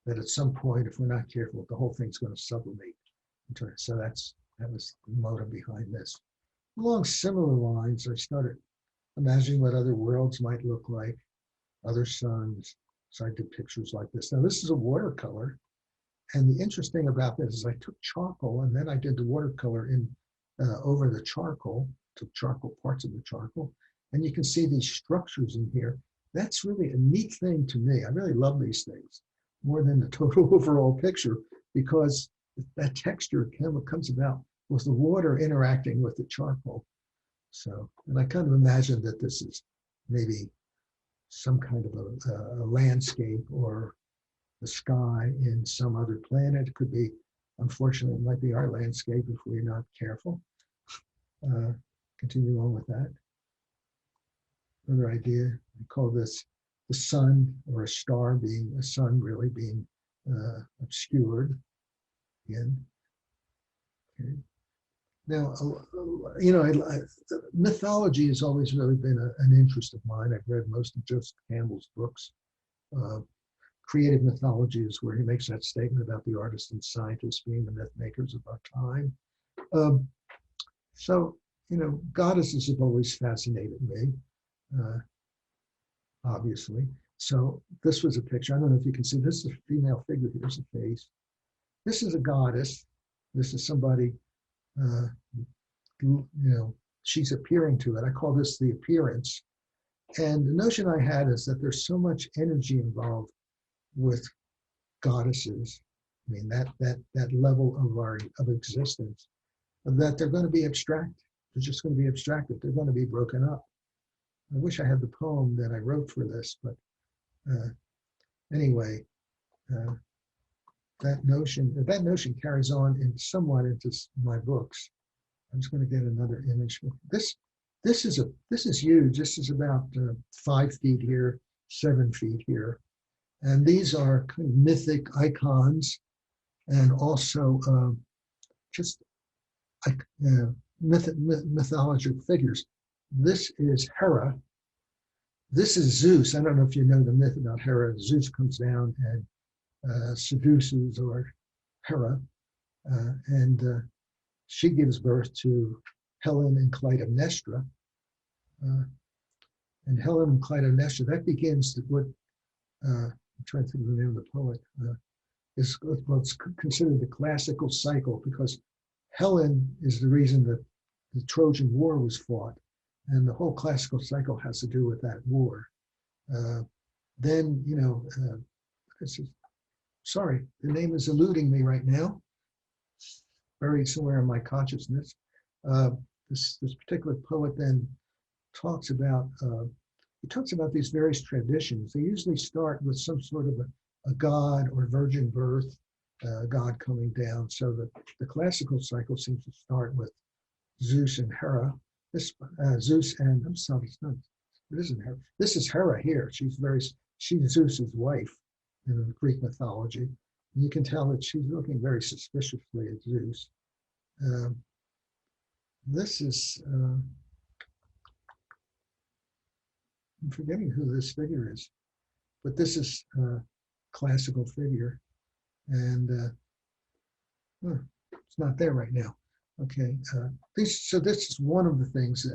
that at some point, if we're not careful, the whole thing's going to sublimate. So that was the motive behind this. Along similar lines, I started imagining what other worlds might look like, other suns. So I did pictures like this. Now this is a watercolor. And the interesting about this is I took charcoal and then I did the watercolor in over the charcoal, took charcoal, parts of the charcoal. And you can see these structures in here. That's really a neat thing to me. I really love these things more than the total overall picture, because that texture comes about with the water interacting with the charcoal. So, and I kind of imagine that this is maybe some kind of a landscape or the sky in some other planet. It could be, unfortunately, it might be our landscape if we're not careful. Continue on with that. Another idea, I call this the sun, or a star being, a sun really being obscured again. Okay. Now, mythology has always really been an interest of mine. I've read most of Joseph Campbell's books. Creative mythology is where he makes that statement about the artists and scientists being the myth makers of our time. So, goddesses have always fascinated me, obviously. So this was a picture. I don't know if you can see, this is a female figure. Here's a face. This is a goddess. This is somebody, she's appearing to it. I call this the appearance. And the notion I had is that there's so much energy involved with goddesses. I mean, that level of existence, that they're going to be abstract. They're just going to be abstracted. They're going to be broken up. I wish I had the poem that I wrote for this, but anyway, that notion carries on somewhat into my books. I'm just going to get another image. This is huge. This is about 5 feet here, 7 feet here. And these are kind of mythic icons and also just mythological figures. This is Hera. This is Zeus. I don't know if you know the myth about Hera. Zeus comes down and seduces Hera, and she gives birth to Helen and Clytemnestra. And Helen and Clytemnestra, that begins what I'm trying to think of the name of the poet, is what's considered the classical cycle, because Helen is the reason that the Trojan War was fought, and the whole classical cycle has to do with that war. Then, sorry, the name is eluding me right now, buried somewhere in my consciousness. This particular poet then talks about these various traditions. They usually start with some sort of a god or virgin birth, God coming down. So the classical cycle seems to start with Zeus and Hera. This Zeus and, I'm sorry, it isn't Hera. This is Hera here. She's Zeus's wife in Greek mythology. And you can tell that she's looking very suspiciously at Zeus. This is, I'm forgetting who this figure is, but this is a classical figure, and it's not there right now. Okay, so this is one of the things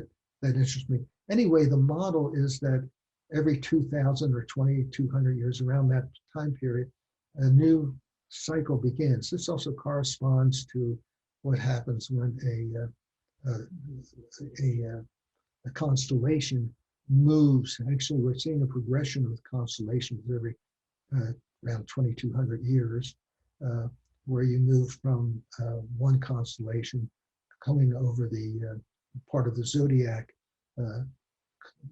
that interests me. Anyway, the model is that every 2,000 or 2,200 years, around that time period, a new cycle begins. This also corresponds to what happens when a constellation moves. Actually, we're seeing a progression of constellations every around 2,200 years, where you move from one constellation coming over the part of the zodiac,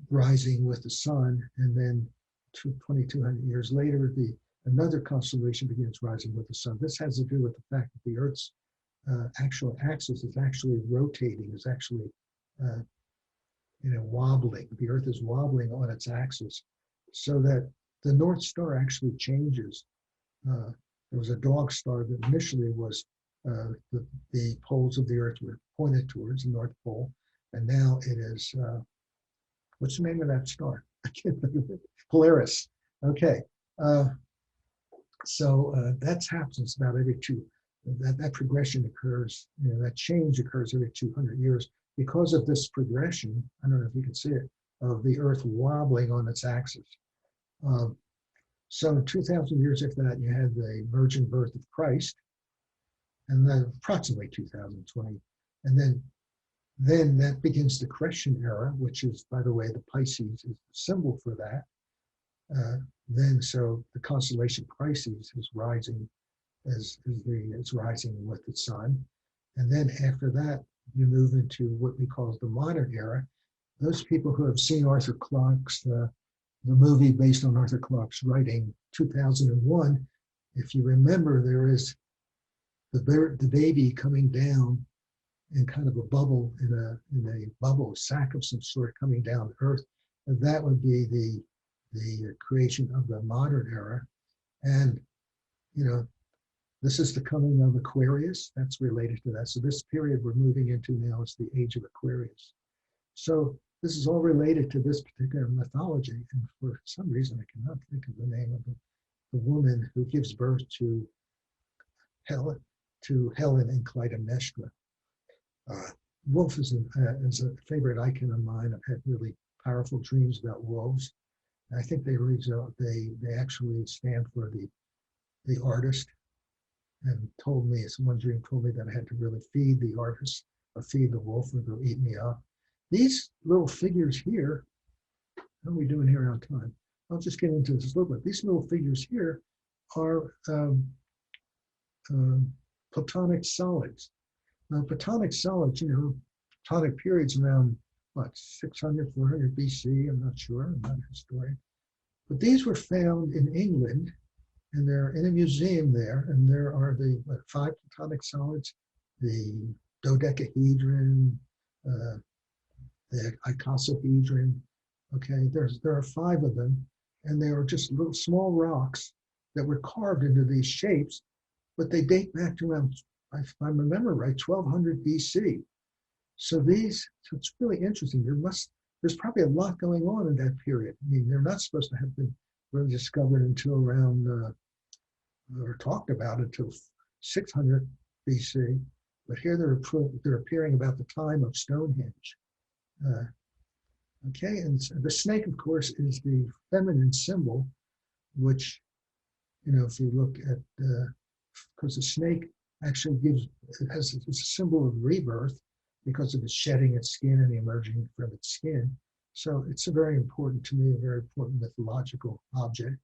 rising with the sun, and then 2,200 years later, another constellation begins rising with the sun. This has to do with the fact that the Earth's actual axis is actually rotating, is actually wobbling. The Earth is wobbling on its axis, so that the North Star actually changes. There was a dog star that initially was the poles of the Earth were pointed towards the North Pole, and now it is, what's the name of that star? I can't think of it. Polaris. Okay. So that happens about every that progression occurs, that change occurs every 200 years because of this progression. I don't know if you can see it, of the Earth wobbling on its axis. So 2,000 years after that, you had the virgin birth of Christ, and then approximately 2020, and then that begins the Cretan era, which is, by the way, the Pisces is the symbol for that. So the constellation Pisces is rising, is rising with the sun, and then after that you move into what we call the modern era. Those people who have seen Arthur Clarke's the movie based on Arthur Clarke's writing, 2001, if you remember, there is the baby coming down in kind of a bubble, in a bubble sack of some sort coming down to Earth. And that would be the creation of the modern era. And this is the coming of Aquarius. That's related to that. So this period we're moving into now is the age of Aquarius. So this is all related to this particular mythology. And for some reason, I cannot think of the name of the woman who gives birth to Helen and Clytemnestra. Wolf is a favorite icon of mine. I've had really powerful dreams about wolves. And I think they actually stand for the artist, and told me, one dream told me that I had to really feed the artist or feed the wolf or they'll eat me up. These little figures here, how are we doing here on time? I'll just get into this a little bit. These little figures here are Platonic solids. Now, Platonic solids, Platonic periods around, 600, 400 BC, I'm not sure, I'm not a historian. But these were found in England, and they're in a museum there, and there are the 5 Platonic solids, the dodecahedron, the icosahedron. Okay, there are 5 of them, and they are just little small rocks that were carved into these shapes, but they date back to around, if I remember right, 1200 BC. So it's really interesting. There's probably a lot going on in that period. I mean, they're not supposed to have been really discovered until around, or talked about until 600 BC, but here they're appearing about the time of Stonehenge. Okay, and the snake, of course, is the feminine symbol, which, if you look at, because the snake actually it's a symbol of rebirth because of its shedding its skin and emerging from its skin. So it's very important to me, a very important mythological object.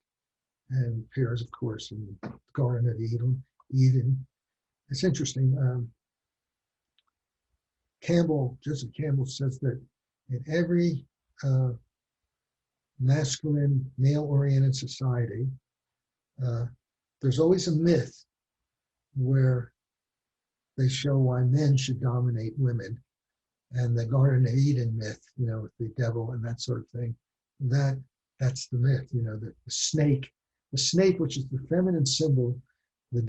and appears, of course, in the Garden of Eden. It's interesting. Joseph Campbell says that in every masculine, male-oriented society, there's always a myth where they show why men should dominate women. And the Garden of Eden myth, with the devil and that sort of thing, that's the myth, the snake, which is the feminine symbol, the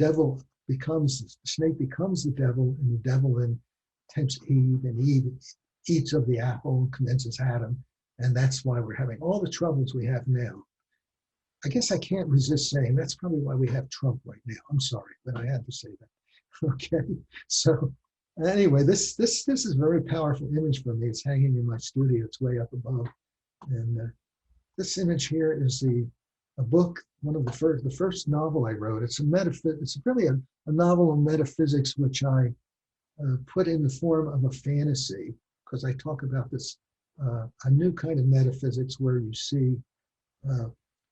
snake becomes the devil, and the devil then tempts Eve, and Eve eats of the apple and commences Adam. And that's why we're having all the troubles we have now. I guess I can't resist saying that's probably why we have Trump right now. I'm sorry, but I had to say that. Okay, so anyway, this is a very powerful image for me. It's hanging in my studio. It's way up above, and this image here is a book, one of the first novel I wrote. It's really a novel of metaphysics, which I put in the form of a fantasy, because I talk about this a new kind of metaphysics where you see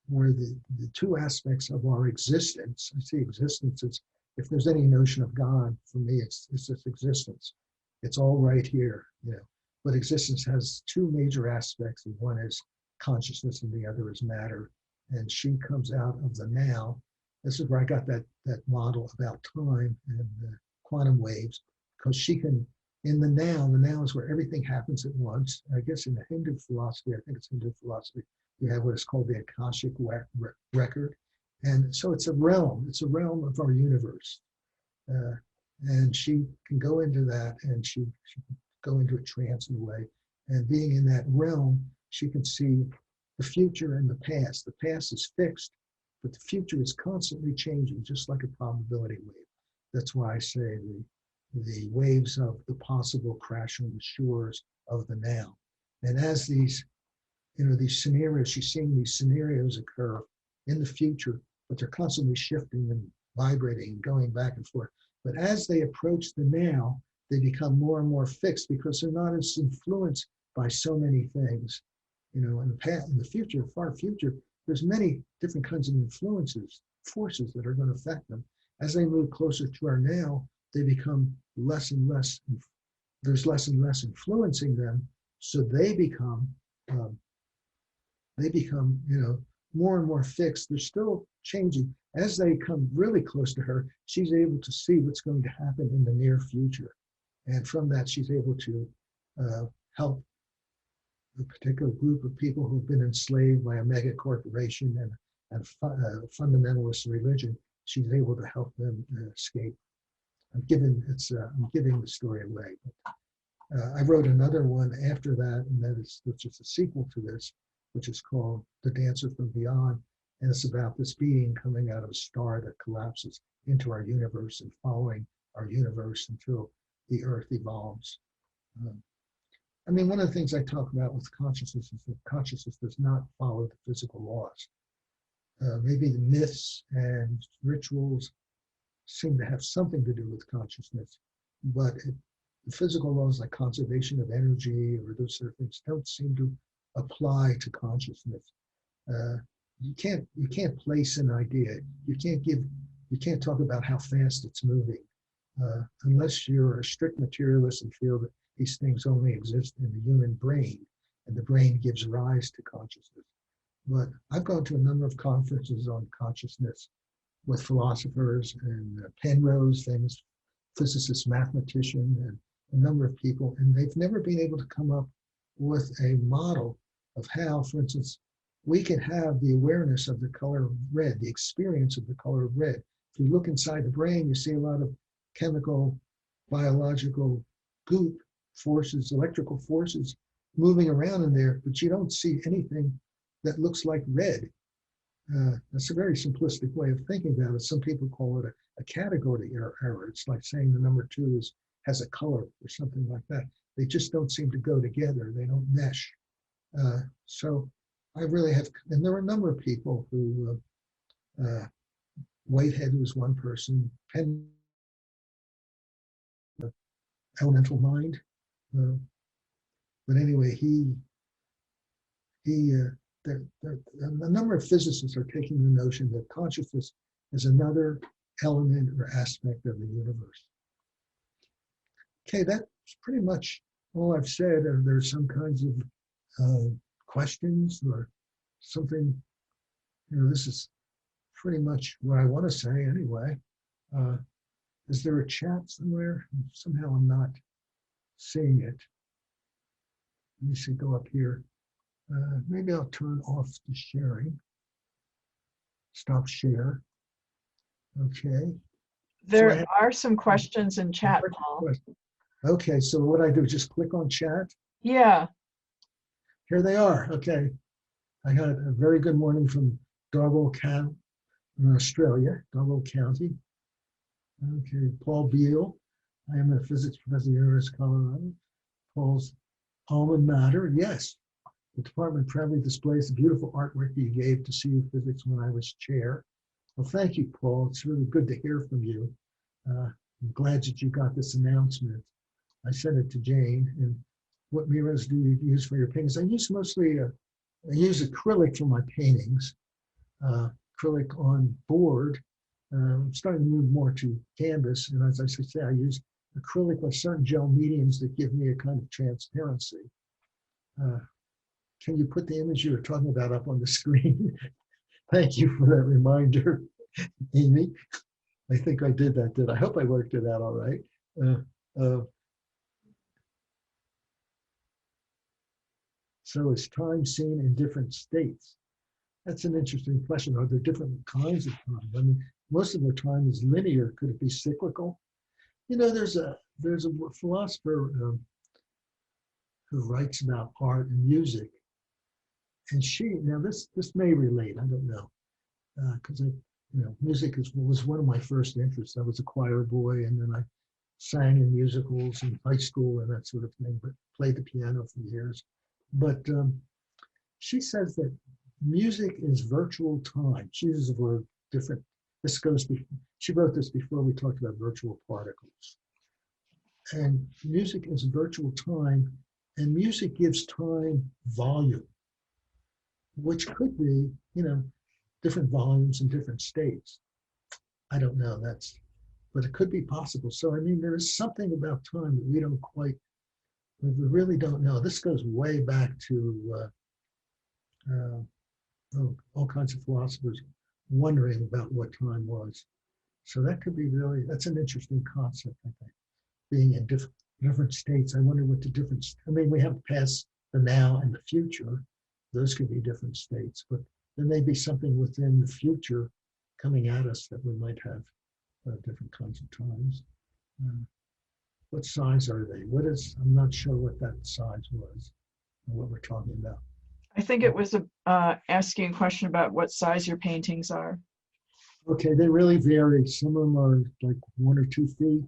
where the two aspects of our existence. I see existence as, if there's any notion of God, for me, it's just existence. It's all right here, But existence has two major aspects, and one is consciousness and the other is matter. And she comes out of the now. This is where I got that model about time and quantum waves, because she can, in the now is where everything happens at once. I guess in the Hindu philosophy, I think it's Hindu philosophy, you have what is called the Akashic record. And so it's a realm of our universe. And she can go into that, and she can go into a trance in a way. And being in that realm, she can see the future and the past. The past is fixed, but the future is constantly changing, just like a probability wave. That's why I say the waves of the possible crash on the shores of the now. And as these scenarios, she's seeing these scenarios occur in the future, but they're constantly shifting and vibrating and going back and forth. But as they approach the now, they become more and more fixed because they're not as influenced by so many things. In the past, in the future, far future, there's many different kinds of influences, forces that are going to affect them. As they move closer to our now, they become less and less. There's less and less influencing them, so they become more and more fixed. They're still changing. As they come really close to her, she's able to see what's going to happen in the near future. And from that, she's able to help a particular group of people who've been enslaved by a mega corporation and fundamentalist religion. She's able to help them escape. I'm giving the story away. But, I wrote another one after that, and which is a sequel to this, which is called The Dancer from Beyond. And it's about this being coming out of a star that collapses into our universe and following our universe until the Earth evolves. One of the things I talk about with consciousness is that consciousness does not follow the physical laws. Maybe the myths and rituals seem to have something to do with consciousness, but the physical laws like conservation of energy or those sort of things don't seem to apply to consciousness. You can't place an idea. You can't talk about how fast it's moving unless you're a strict materialist and feel that these things only exist in the human brain, and the brain gives rise to consciousness. But I've gone to a number of conferences on consciousness with philosophers and Penrose, famous physicist, mathematician, and a number of people, and they've never been able to come up with a model of how, for instance, we can have the awareness of the color of red, the experience of the color of red. If you look inside the brain, you see a lot of chemical, biological goop forces, electrical forces moving around in there, but you don't see anything that looks like red. That's a very simplistic way of thinking about it. Some people call it a category error. It's like saying the number 2 has a color or something like that. They just don't seem to go together. They don't mesh. So I really have, and there are a number of people who, Whitehead was one person, Elemental Mind. But anyway, he a number of physicists are taking the notion that consciousness is another element or aspect of the universe. Okay, that's pretty much all I've said. Are there some kinds of questions or something? This is pretty much what I want to say anyway. Is there a chat somewhere? Somehow I'm not seeing it. Let me see, go up here. Maybe I'll turn off the sharing. Stop share. Okay. There are some questions in chat, Paul. Okay, so what I do, just click on chat? Yeah. Here they are. Okay. I had a very good morning from Darwell County, in Australia, Darwell County. Okay, Paul Biagi. I am a physics professor at the University of Colorado. Paul's alma mater, yes. The department proudly displays the beautiful artwork you gave to CU Physics when I was chair. Well, thank you, Paul. It's really good to hear from you. I'm glad that you got this announcement. I sent it to Jane. And what mirrors do you use for your paintings? I use mostly, I use acrylic for my paintings. Acrylic on board. I'm starting to move more to canvas. And as I say, I use acrylic with certain gel mediums that give me a kind of transparency. Can you put the image you were talking about up on the screen? Thank you for that reminder, Amy. I think I did that, I hope I worked it out all right. So is time seen in different states? That's an interesting question. Are there different kinds of time? I mean, most of the time is linear. Could it be cyclical? There's a philosopher who writes about art and music, and this may relate. I don't know, because music was one of my first interests. I was a choir boy, and then I sang in musicals in high school and that sort of thing, but played the piano for years. But she says that music is virtual time. She uses the word different. She wrote this before we talked about virtual particles. And music is virtual time, and music gives time volume, which could be, different volumes in different states. I don't know, but it could be possible. So, I mean, there is something about time that we really don't know. This goes way back to all kinds of philosophers wondering about what time was. So that could be that's an interesting concept, I think. Being in different states, I wonder what the difference, we have the past, the now, and the future. Those could be different states, but there may be something within the future coming at us that we might have different kinds of times. What size are they? I'm not sure what that size was, or what we're talking about. I think it was asking a question about what size your paintings are. Okay, they really vary. Some of them are like 1 or 2 feet.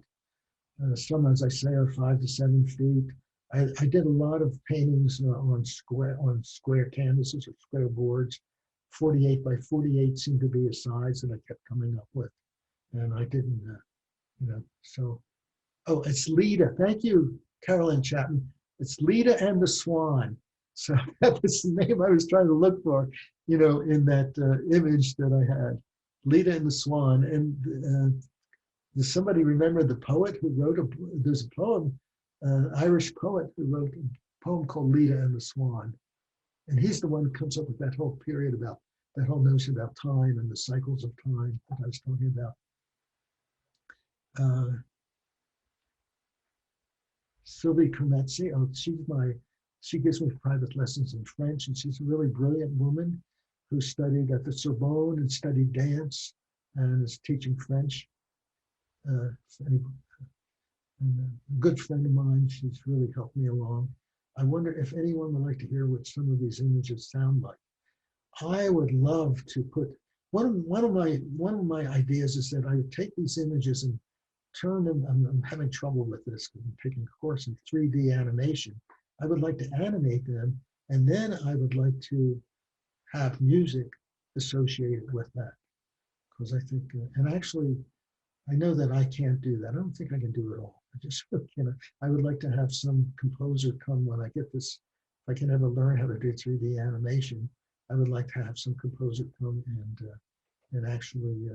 Some, as I say, are 5 to 7 feet. I did a lot of paintings on square canvases or square boards. 48 by 48 seemed to be a size that I kept coming up with, and I didn't, so. Oh, it's Leda. Thank you, Carolyn Chapman. It's Leda and the Swan. So that was the name I was trying to look for, in that image that I had. Leda and the Swan. And does somebody remember the poet who wrote there's a poem, an Irish poet who wrote a poem called Leda and the Swan. And he's the one who comes up with that whole period about, that whole notion about time and the cycles of time that I was talking about. Sylvie Comezzi, she gives me private lessons in French, and she's a really brilliant woman who studied at the Sorbonne and studied dance and is teaching French. And a good friend of mine, she's really helped me along. I wonder if anyone would like to hear what some of these images sound like. I would love to put, one of my ideas is that I would take these images and turn them, I'm having trouble with this because I'm taking a course in 3D animation. I would like to animate them, and then I would like to have music associated with that. Because I think, and actually, I know that I can't do that. I don't think I can do it all. I just, I would like to have some composer come when I get this, if I can ever learn how to do 3D animation, I would like to have some composer come and actually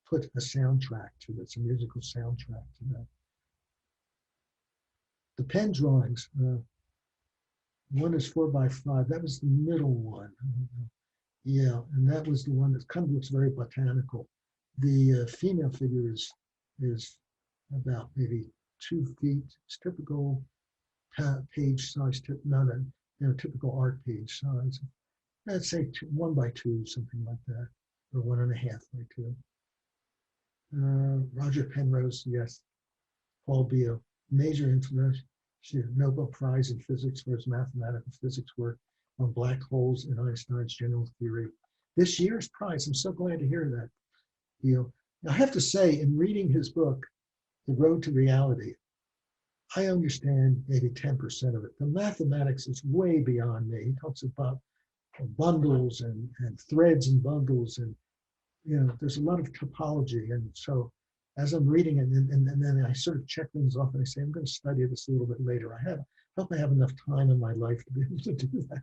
put a soundtrack to it, a musical soundtrack to that. The pen drawings, one is 4x5. That was the middle one. Yeah, and that was the one that kind of looks very botanical. The female figure is about maybe 2 feet. It's typical page size, not a typical art page size. I'd say 1x2, something like that, or 1.5x2. Roger Penrose, yes. Paul Biagi, major influence. She had Nobel Prize in Physics for his mathematical physics work on black holes in Einstein's general theory. This year's prize, I'm so glad to hear that. You know, I have to say, in reading his book, The Road to Reality, I understand maybe 10% of it. The mathematics is way beyond me. He talks about bundles and threads and bundles, and there's a lot of topology. And so as I'm reading it, and then I sort of check things off and I say, I'm going to study this a little bit later. I hope I have enough time in my life to be able to do that.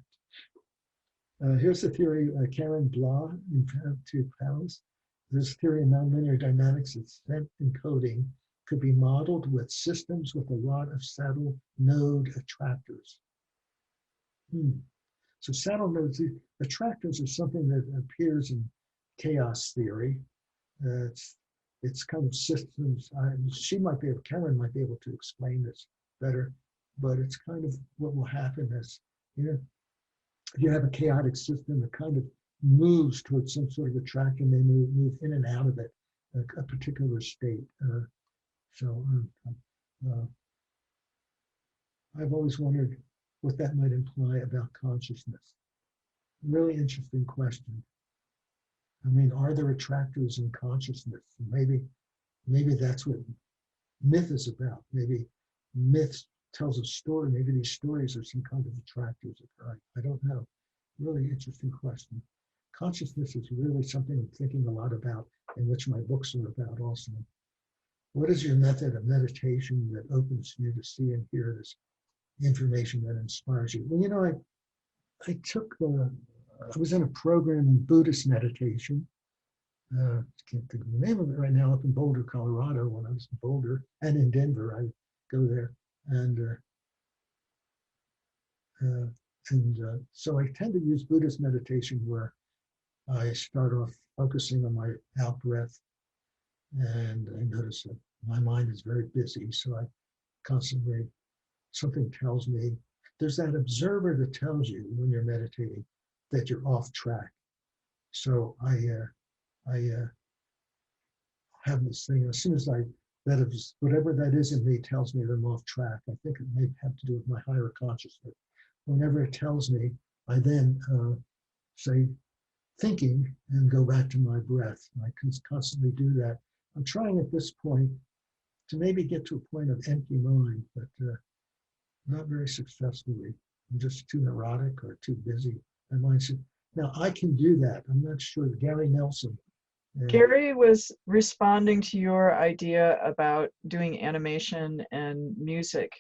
Here's the theory, Karen Blah in to Paris. This theory of nonlinear dynamics is set encoding could be modeled with systems with a lot of saddle node attractors. So saddle nodes, the attractors are something that appears in chaos theory. It's kind of systems. Karen might be able to explain this better, but it's kind of what will happen as, if you have a chaotic system that kind of moves towards some sort of attractor, and they move in and out of it, a particular state. I've always wondered what that might imply about consciousness. Really interesting question. I mean, are there attractors in consciousness? Maybe that's what myth is about. Maybe myth tells a story. Maybe these stories are some kind of attractors. I don't know. Really interesting question. Consciousness is really something I'm thinking a lot about, and which my books are about also. What is your method of meditation that opens you to see and hear this information that inspires you? Well, I was in a program in Buddhist meditation. I can't think of the name of it right now, up in Boulder, Colorado, when I was in Boulder, and in Denver. I go there. So I tend to use Buddhist meditation where I start off focusing on my out breath, and I notice that my mind is very busy, so I concentrate. Something tells me, there's that observer that tells you when you're meditating that you're off track. So I have this thing, as soon as whatever that is in me tells me that I'm off track, I think it may have to do with my higher consciousness. Whenever it tells me, I then say thinking and go back to my breath. I can constantly do that. I'm trying at this point to maybe get to a point of empty mind, but not very successfully. I'm just too neurotic or too busy. My mind said, now I can do that. I'm not sure. Gary Nelson. Gary was responding to your idea about doing animation and music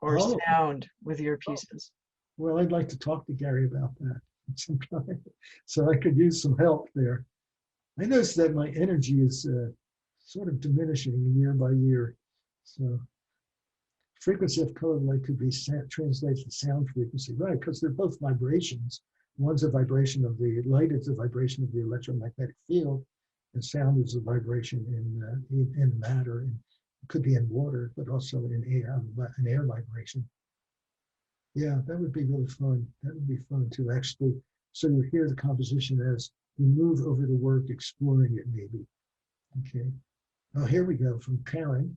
or sound with your pieces. Well, I'd like to talk to Gary about that sometime, so I could use some help there. I noticed that my energy is sort of diminishing year by year. So frequency of color light could be translated to sound frequency, right? Because they're both vibrations. One's a vibration of the light, it's a vibration of the electromagnetic field, and sound is a vibration in matter, and it could be in water, but also in air, an air vibration. Yeah, that would be really fun. That would be fun to actually, so you hear the composition as you move over the work, exploring it maybe. Okay. Oh, here we go from Karen.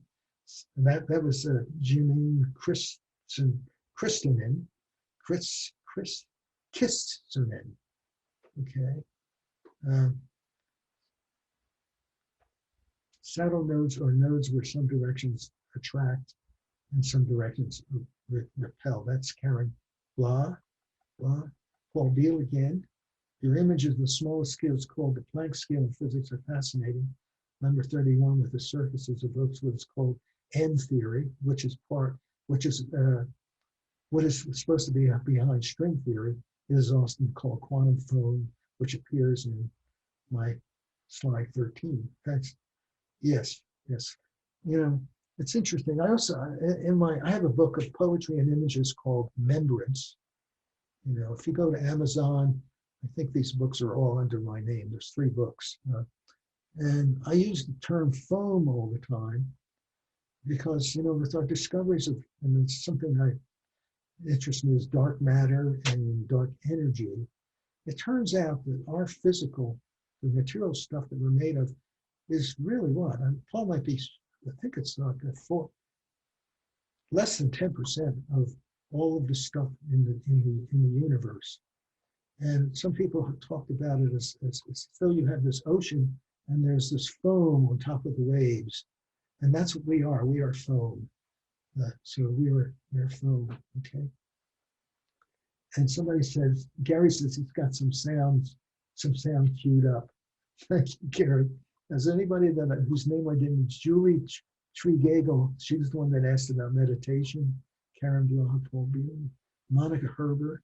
And that was Janine Kristonen. Okay. Saddle nodes are nodes where some directions attract and some directions repel. That's Karen Blah. Paul Biagi again. Your image of the smallest scale is called the Planck scale in physics are fascinating. Number 31 with the surfaces evokes what is called N theory, which is what is supposed to be behind string theory. is often called quantum foam, which appears in my slide 13. That's, yes, yes. You know, it's interesting. I also, I have a book of poetry and images called Membrance. You know, if you go to Amazon, I think these books are all under my name. There's 3 books. And I use the term foam all the time because, you know, with our discoveries of, and it's something that interests me, is dark matter and dark energy. It turns out that our physical, the material stuff that we're made of, is really what? Paul might be, I think it's like less than 10% of all of the stuff in the universe. And some people have talked about it as though you have this ocean and there's this foam on top of the waves. And that's what we are. We are foam. So we're foam, okay? And somebody says, Gary says he's got some sound queued up. Thank you, Gary. Has anybody whose name I didn't, Julie Tregagel, she's the one that asked about meditation. Karen Blanc, Paul Biagi, Monica Herber.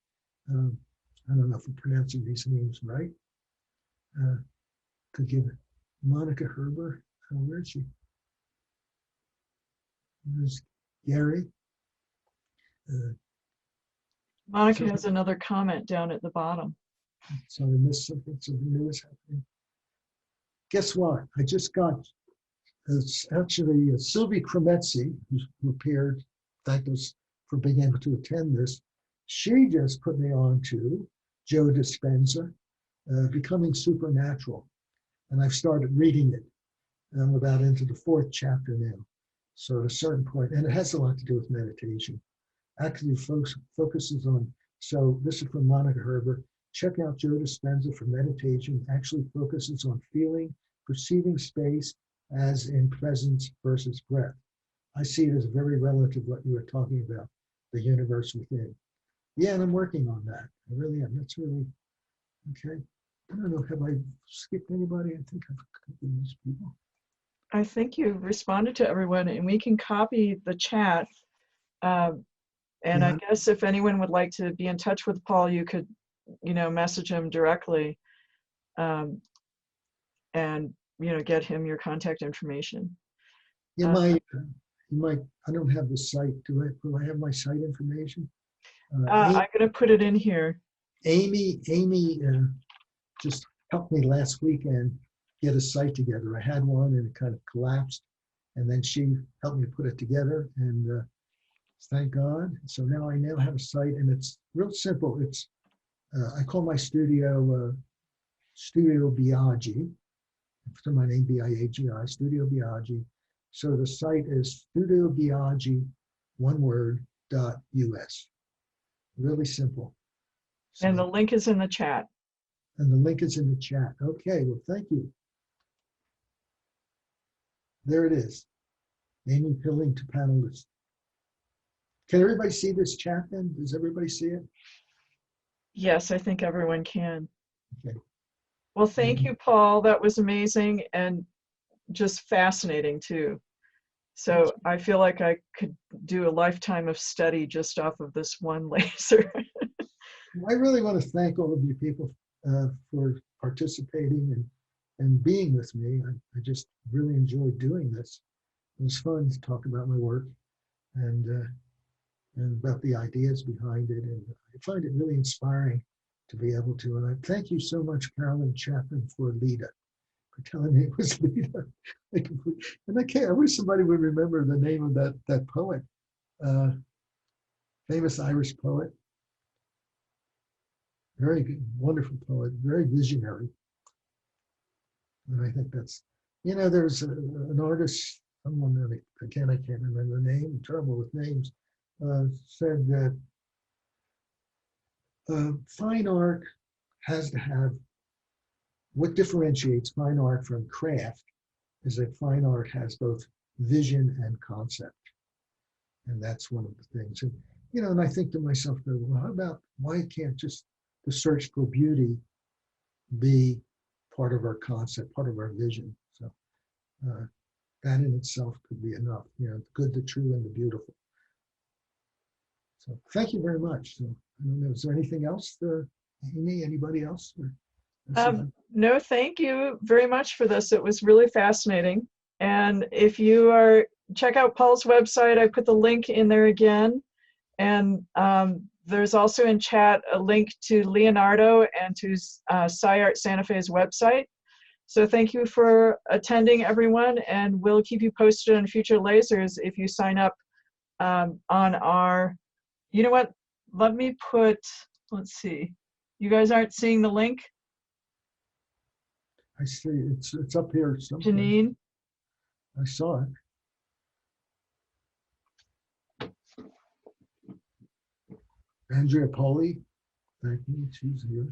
I don't know if I'm pronouncing these names right. Could give it. Monica Herber. Where is she? There's Gary. Monica has another comment down at the bottom. So I missed something new is happening. Guess what? I just got, it's actually Sylvie Kremetzi, who appeared, thanked us for being able to attend this. She just put me on to Joe Dispenza, Becoming Supernatural. And I've started reading it. And I'm about into the 4th chapter now. So at a certain point, and it has a lot to do with meditation. Actually focuses on, so this is from Monica Herber. Check out Joe Dispenza for meditation. Actually focuses on feeling, perceiving space as in presence versus breath. I see it as very relative what you were talking about, the universe within. Yeah, and I'm working on that. I really am. That's really, okay. I don't know, have I skipped anybody? I think I've covered these people. I think you've responded to everyone, and we can copy the chat. And Yeah. I guess if anyone would like to be in touch with Paul, you could, you know, message him directly, and, you know, get him your contact information. You might, I don't have the site. Will I have my site information? I'm going to put it in here. Amy just helped me last weekend get a site together. I had one and it kind of collapsed, and then she helped me put it together, and thank God. So now I have a site, and it's real simple. It's I call my studio Studio Biaggi. After my name, Biagi, Studio Biaggi. So the site is Studio Biaggi, one word, .us. Really simple. So, And the link is in the chat. and the link is in the chat. Okay, well, thank you. There it is. Naming Pilling to panelists. Can everybody see this chat then? Does everybody see it? Yes, I think everyone can. Okay. Well, thank you, Paul. That was amazing and just fascinating too. So I feel like I could do a lifetime of study just off of this one laser. I really want to thank all of you people for participating and being with me. I just really enjoyed doing this. It was fun to talk about my work and about the ideas behind it. And I find it really inspiring to be able to. And I thank you so much, Carolyn Chapman, for Leda, for telling me it was Leda. And I wish somebody would remember the name of that poet, famous Irish poet. Very good, wonderful poet, very visionary. And I think that's, you know, there's an artist, someone that, again, I can't remember the name, I'm terrible with names, said that fine art has to have, what differentiates fine art from craft is that fine art has both vision and concept. And that's one of the things. And, you know, and I think to myself, well, how about, why can't just the search for beauty be part of our concept, part of our vision? So that in itself could be enough, you know, the good, the true, and the beautiful. So thank you very much. So I don't know. Is there anything else, Amy? Anybody else? No, thank you very much for this. It was really fascinating. And if you check out Paul's website, I put the link in there again. And there's also in chat a link to Leonardo and to SciArt Santa Fe's website. So thank you for attending, everyone, and we'll keep you posted on future lasers if you sign up on our, you know what, let me put, let's see, you guys aren't seeing the link? I see, it's up here somewhere. Janine? I saw it. Andrea Poli, thank you, she's here.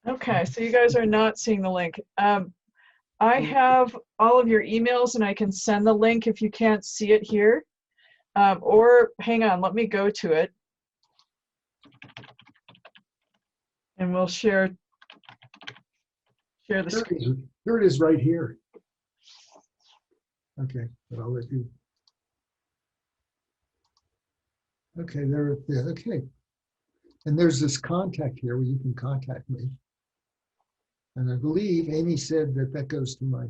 Okay, so you guys are not seeing the link. I have all of your emails and I can send the link if you can't see it here. Or hang on, let me go to it. And we'll share the screen. Here it is right here. Okay, but I'll let you. Okay, there, yeah, okay. And there's this contact here where you can contact me. And I believe Amy said that that goes to my.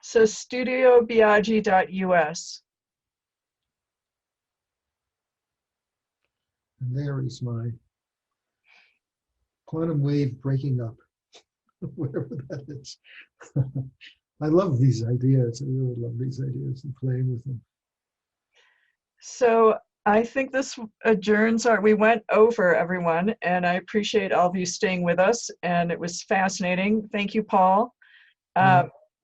So studiobiaggi.us. And there is my quantum wave breaking up, whatever that is. I love these ideas. I really love these ideas and playing with them. So I think this adjourns we went over, everyone, and I appreciate all of you staying with us, and it was fascinating. Thank you, Paul.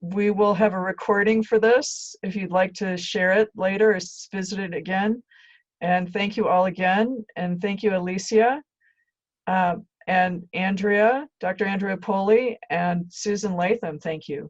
We will have a recording for this if you'd like to share it later or visit it again. And thank you all again, and thank you, Alicia, and Andrea, Dr. Andrea Poli, and Susan Latham, thank you.